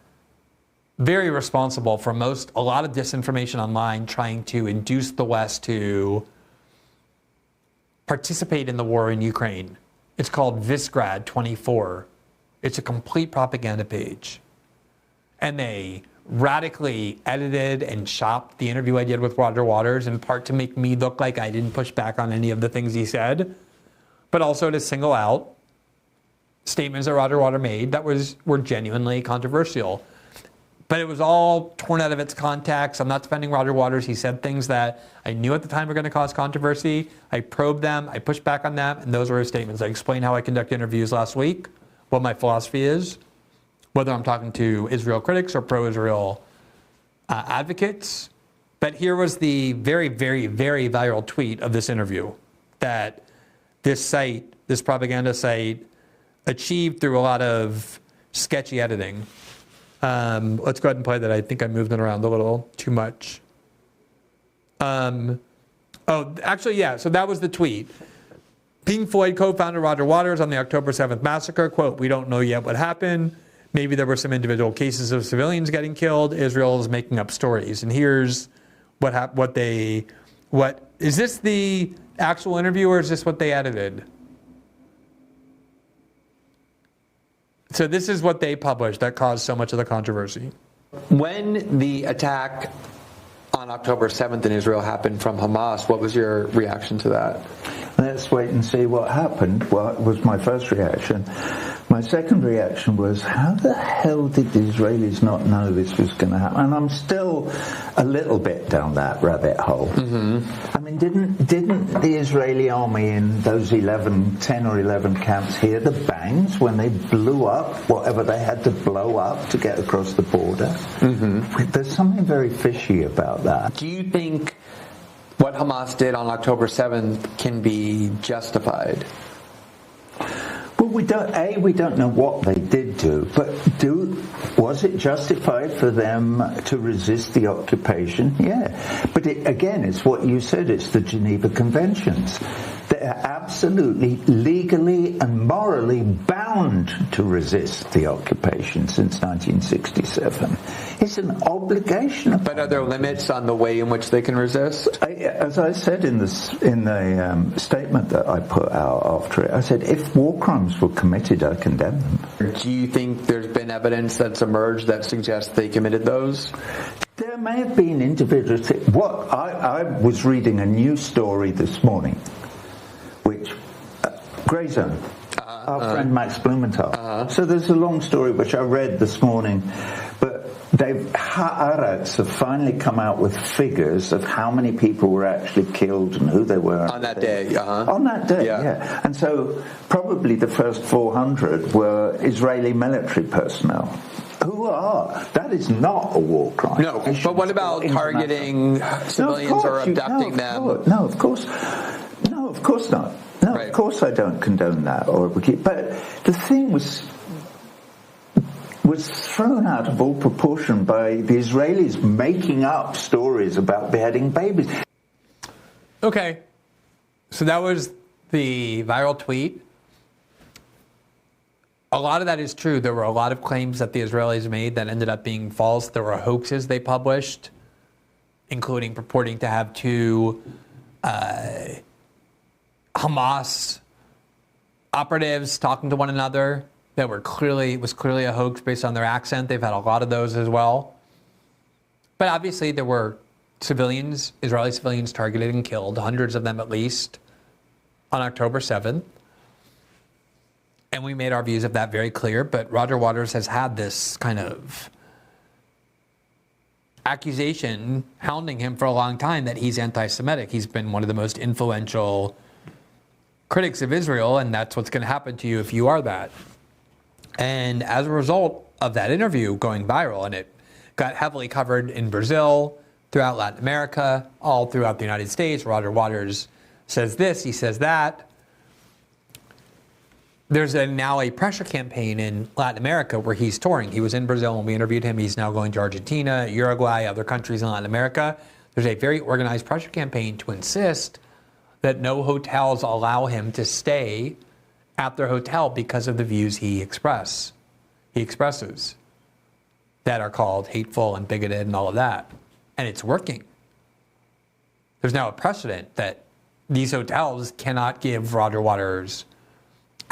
S1: very responsible for a lot of disinformation online, trying to induce the West to participate in the war in Ukraine. It's called Visgrad 24. It's a complete propaganda page. And they radically edited and chopped the interview I did with Roger Waters, in part to make me look like I didn't push back on any of the things he said, but also to single out statements that Roger Waters made that were genuinely controversial. But it was all torn out of its context. I'm not defending Roger Waters. He said things that I knew at the time were going to cause controversy. I probed them, I pushed back on them, and those were his statements. I explained how I conduct interviews last week, what my philosophy is, whether I'm talking to Israel critics or pro-Israel advocates. But here was the very, very, very viral tweet of this interview that this site, this propaganda site, achieved through a lot of sketchy editing. Let's go ahead and play that. I think I moved it around a little too much. So that was the tweet. Pink Floyd co-founder Roger Waters on the October 7th massacre, quote, "We don't know yet what happened. Maybe there were some individual cases of civilians getting killed. Israel is making up stories." And here's what is this the actual interview, or is this what they edited? So this is what they published that caused so much of the controversy. When the attack on October 7th in Israel happened from Hamas, what was your reaction to that?
S3: Let's wait and see what happened. Well, it was my first reaction. My second reaction was, how the hell did the Israelis not know this was going to happen? And I'm still a little bit down that rabbit hole. Mm-hmm. I mean, didn't the Israeli army in those 10 or 11 camps hear the bangs when they blew up whatever they had to blow up to get across the border? Mm-hmm. There's something very fishy about that.
S1: Do you think what Hamas did on October 7th can be justified?
S3: Well, we don't know what they did do, but was it justified for them to resist the occupation? Yeah. But again, it's what you said, it's the Geneva Conventions. They're absolutely legally and morally bound to resist the occupation since 1967. It's an obligation.
S4: But are there limits on the way in which they can resist?
S3: As I said in the statement that I put out after it, I said, if war crimes were committed, I condemn them.
S4: Do you think there's been evidence that's emerged that suggests they committed those?
S3: There may have been individuals. I was reading a news story this morning, which Grey Zone, our friend Max Blumenthal. So there's a long story which I read this morning, but Haaretz have finally come out with figures of how many people were actually killed and who they were
S4: on that day.
S3: On that day, yeah. And so probably the first 400 were Israeli military personnel. That is not a war crime.
S4: No, but what about targeting civilians or abducting them?
S3: No, of course not. No, right. Of course I don't condone that. But the thing was thrown out of all proportion by the Israelis making up stories about beheading babies.
S1: Okay, so that was the viral tweet. A lot of that is true. There were a lot of claims that the Israelis made that ended up being false. There were hoaxes they published, including purporting to have two Hamas operatives talking to one another that was clearly a hoax based on their accent. They've had a lot of those as well. But obviously there were civilians, Israeli civilians targeted and killed, hundreds of them at least, on October 7th. And we made our views of that very clear, but Roger Waters has had this kind of accusation hounding him for a long time that he's anti-Semitic. He's been one of the most influential critics of Israel, and that's what's going to happen to you if you are that. And as a result of that interview going viral, and it got heavily covered in Brazil, throughout Latin America, all throughout the United States, Roger Waters says this, he says that. There's now a pressure campaign in Latin America where he's touring. He was in Brazil when we interviewed him. He's now going to Argentina, Uruguay, other countries in Latin America. There's a very organized pressure campaign to insist that no hotels allow him to stay at their hotel because of the views he expresses that are called hateful and bigoted and all of that. And it's working. There's now a precedent that these hotels cannot give Roger Waters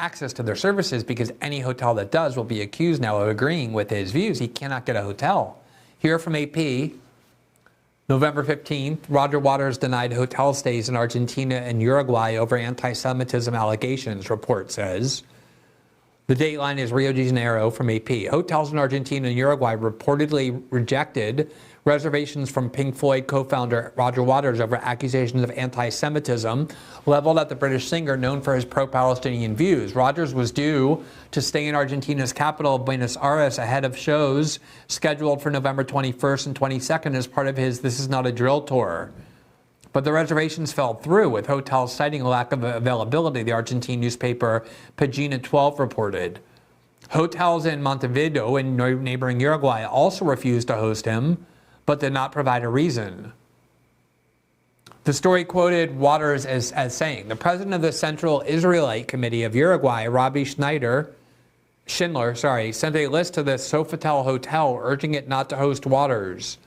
S1: access to their services because any hotel that does will be accused now of agreeing with his views. He cannot get a hotel. Here from AP, November 15th, Roger Waters denied hotel stays in Argentina and Uruguay over anti-Semitism allegations, report says. The dateline is Rio de Janeiro from AP. Hotels in Argentina and Uruguay reportedly rejected reservations from Pink Floyd co-founder Roger Waters over accusations of anti-Semitism leveled at the British singer known for his pro-Palestinian views. Waters was due to stay in Argentina's capital, Buenos Aires, ahead of shows scheduled for November 21st and 22nd as part of his This Is Not a Drill tour. But the reservations fell through, with hotels citing a lack of availability, the Argentine newspaper Pagina 12 reported. Hotels in Montevideo and neighboring Uruguay also refused to host him, but did not provide a reason. The story quoted Waters as saying, the president of the Central Israelite Committee of Uruguay, Rabbi Schindler, sent a list to the Sofitel Hotel urging it not to host Waters.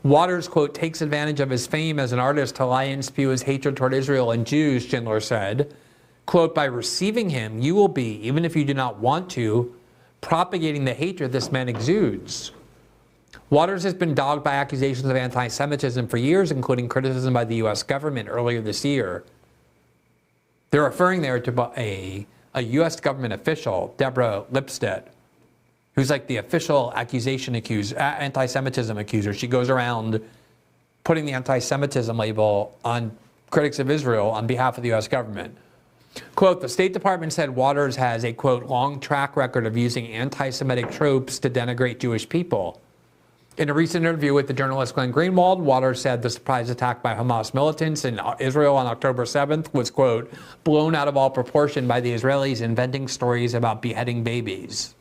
S1: Waters, quote, takes advantage of his fame as an artist to lie and spew his hatred toward Israel and Jews, Schindler said. Quote, by receiving him, you will be, even if you do not want to, propagating the hatred this man exudes. Waters has been dogged by accusations of anti-Semitism for years, including criticism by the U.S. government earlier this year. They're referring there to a U.S. government official, Deborah Lipstadt, who's like the official anti-Semitism accuser. She goes around putting the anti-Semitism label on critics of Israel on behalf of the U.S. government. Quote, the State Department said Waters has a, quote, long track record of using anti-Semitic tropes to denigrate Jewish people. In a recent interview with the journalist Glenn Greenwald, Waters said the surprise attack by Hamas militants in Israel on October 7th was, quote, blown out of all proportion by the Israelis inventing stories about beheading babies.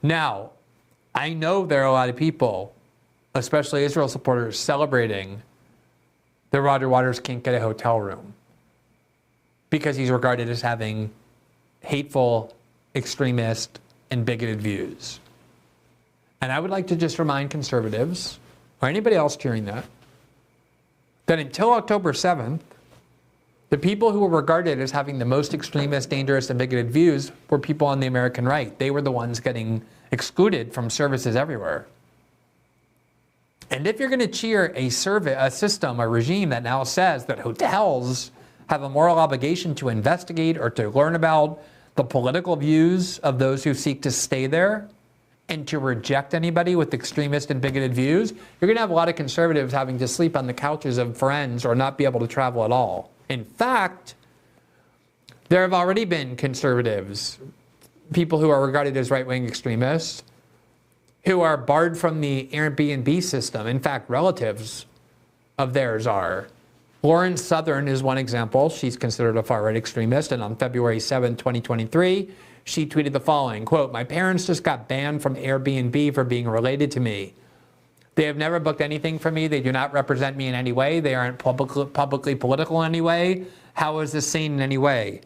S1: Now, I know there are a lot of people, especially Israel supporters, celebrating that Roger Waters can't get a hotel room because he's regarded as having hateful, extremist, and bigoted views. And I would like to just remind conservatives, or anybody else hearing that until October 7th, the people who were regarded as having the most extremist, dangerous, and bigoted views were people on the American right. They were the ones getting excluded from services everywhere. And if you're going to cheer a system, a regime that now says that hotels have a moral obligation to investigate or to learn about the political views of those who seek to stay there and to reject anybody with extremist and bigoted views, you're going to have a lot of conservatives having to sleep on the couches of friends or not be able to travel at all. In fact, there have already been conservatives, people who are regarded as right-wing extremists, who are barred from the Airbnb system. In fact, relatives of theirs are. Lauren Southern is one example. She's considered a far-right extremist, and on February 7, 2023, she tweeted the following, quote, "My parents just got banned from Airbnb for being related to me. They have never booked anything for me. They do not represent me in any way. They aren't publicly political in any way. How is this sane in any way?"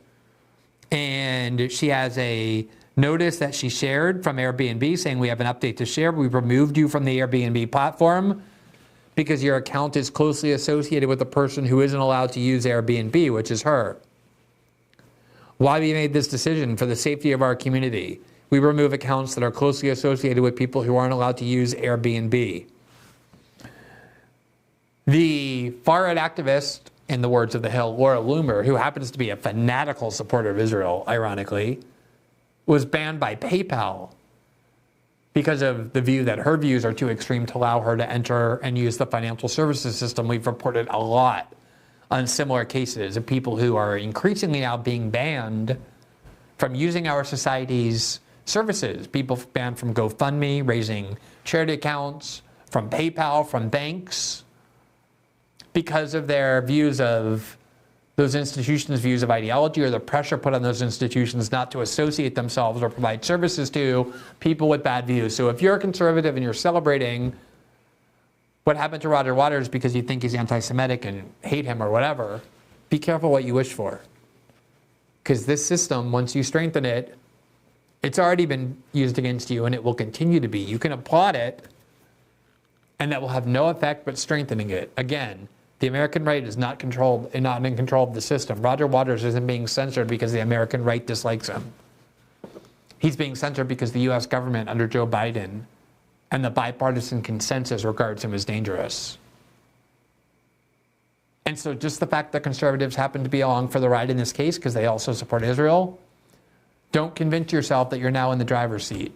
S1: And she has a notice that she shared from Airbnb saying, "We have an update to share. We've removed you from the Airbnb platform because your account is closely associated with the person who isn't allowed to use Airbnb, which is her. Why we made this decision? For the safety of our community. We remove accounts that are closely associated with people who aren't allowed to use Airbnb." The far-right activist, in the words of The Hill, Laura Loomer, who happens to be a fanatical supporter of Israel, ironically, was banned by PayPal because of the view that her views are too extreme to allow her to enter and use the financial services system. We've reported a lot on similar cases of people who are increasingly now being banned from using our society's services. People banned from GoFundMe, raising charity accounts, from PayPal, from banks, because of their views of those institutions' views of ideology or the pressure put on those institutions not to associate themselves or provide services to people with bad views. So if you're a conservative and you're celebrating what happened to Roger Waters because you think he's anti-Semitic and hate him or whatever, be careful what you wish for. Because this system, once you strengthen it, it's already been used against you and it will continue to be. You can applaud it and that will have no effect but strengthening it. Again, the American right is not in control of the system. Roger Waters isn't being censored because the American right dislikes him. He's being censored because the U.S. government under Joe Biden and the bipartisan consensus regards him as dangerous. And so just the fact that conservatives happen to be along for the ride in this case because they also support Israel, don't convince yourself that you're now in the driver's seat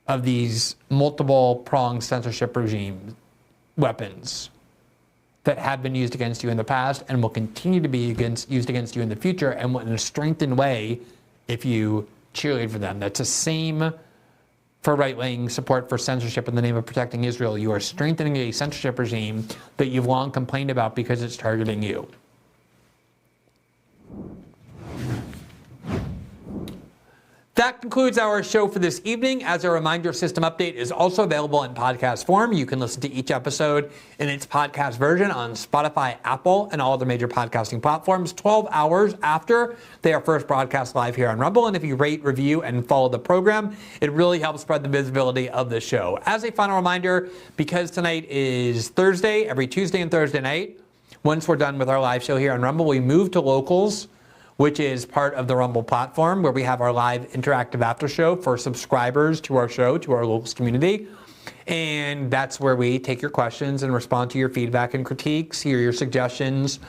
S1: of these multiple-pronged censorship regime weapons that have been used against you in the past and will continue to be used against you in the future, and in a strengthened way if you cheerlead for them. That's the same for right-wing support for censorship in the name of protecting Israel. You are strengthening a censorship regime that you've long complained about because it's targeting you. That concludes our show for this evening. As a reminder, System Update is also available in podcast form. You can listen to each episode in its podcast version on Spotify, Apple, and all other major podcasting platforms 12 hours after they are first broadcast live here on Rumble. And if you rate, review, and follow the program, it really helps spread the visibility of the show. As a final reminder, because tonight is Thursday, every Tuesday and Thursday night, once we're done with our live show here on Rumble, we move to Locals, which is part of the Rumble platform, where we have our live interactive after show for subscribers to our show, to our Locals community. And that's where we take your questions and respond to your feedback and critiques, hear your suggestions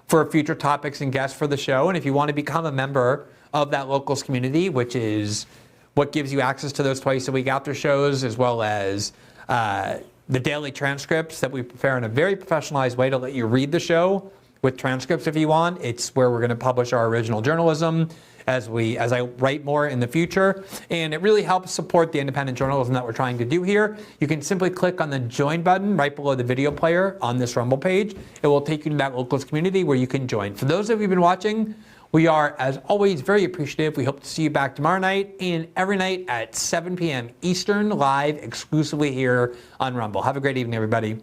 S1: for future topics and guests for the show. And if you want to become a member of that Locals community, which is what gives you access to those twice a week after shows, as well as the daily transcripts that we prepare in a very professionalized way to let you read the show with transcripts if you want. It's where we're going to publish our original journalism as I write more in the future. And it really helps support the independent journalism that we're trying to do here. You can simply click on the join button right below the video player on this Rumble page. It will take you to that Locals community where you can join. For those of you who've been watching, we are, as always, very appreciative. We hope to see you back tomorrow night and every night at 7 p.m. Eastern, live exclusively here on Rumble. Have a great evening, everybody.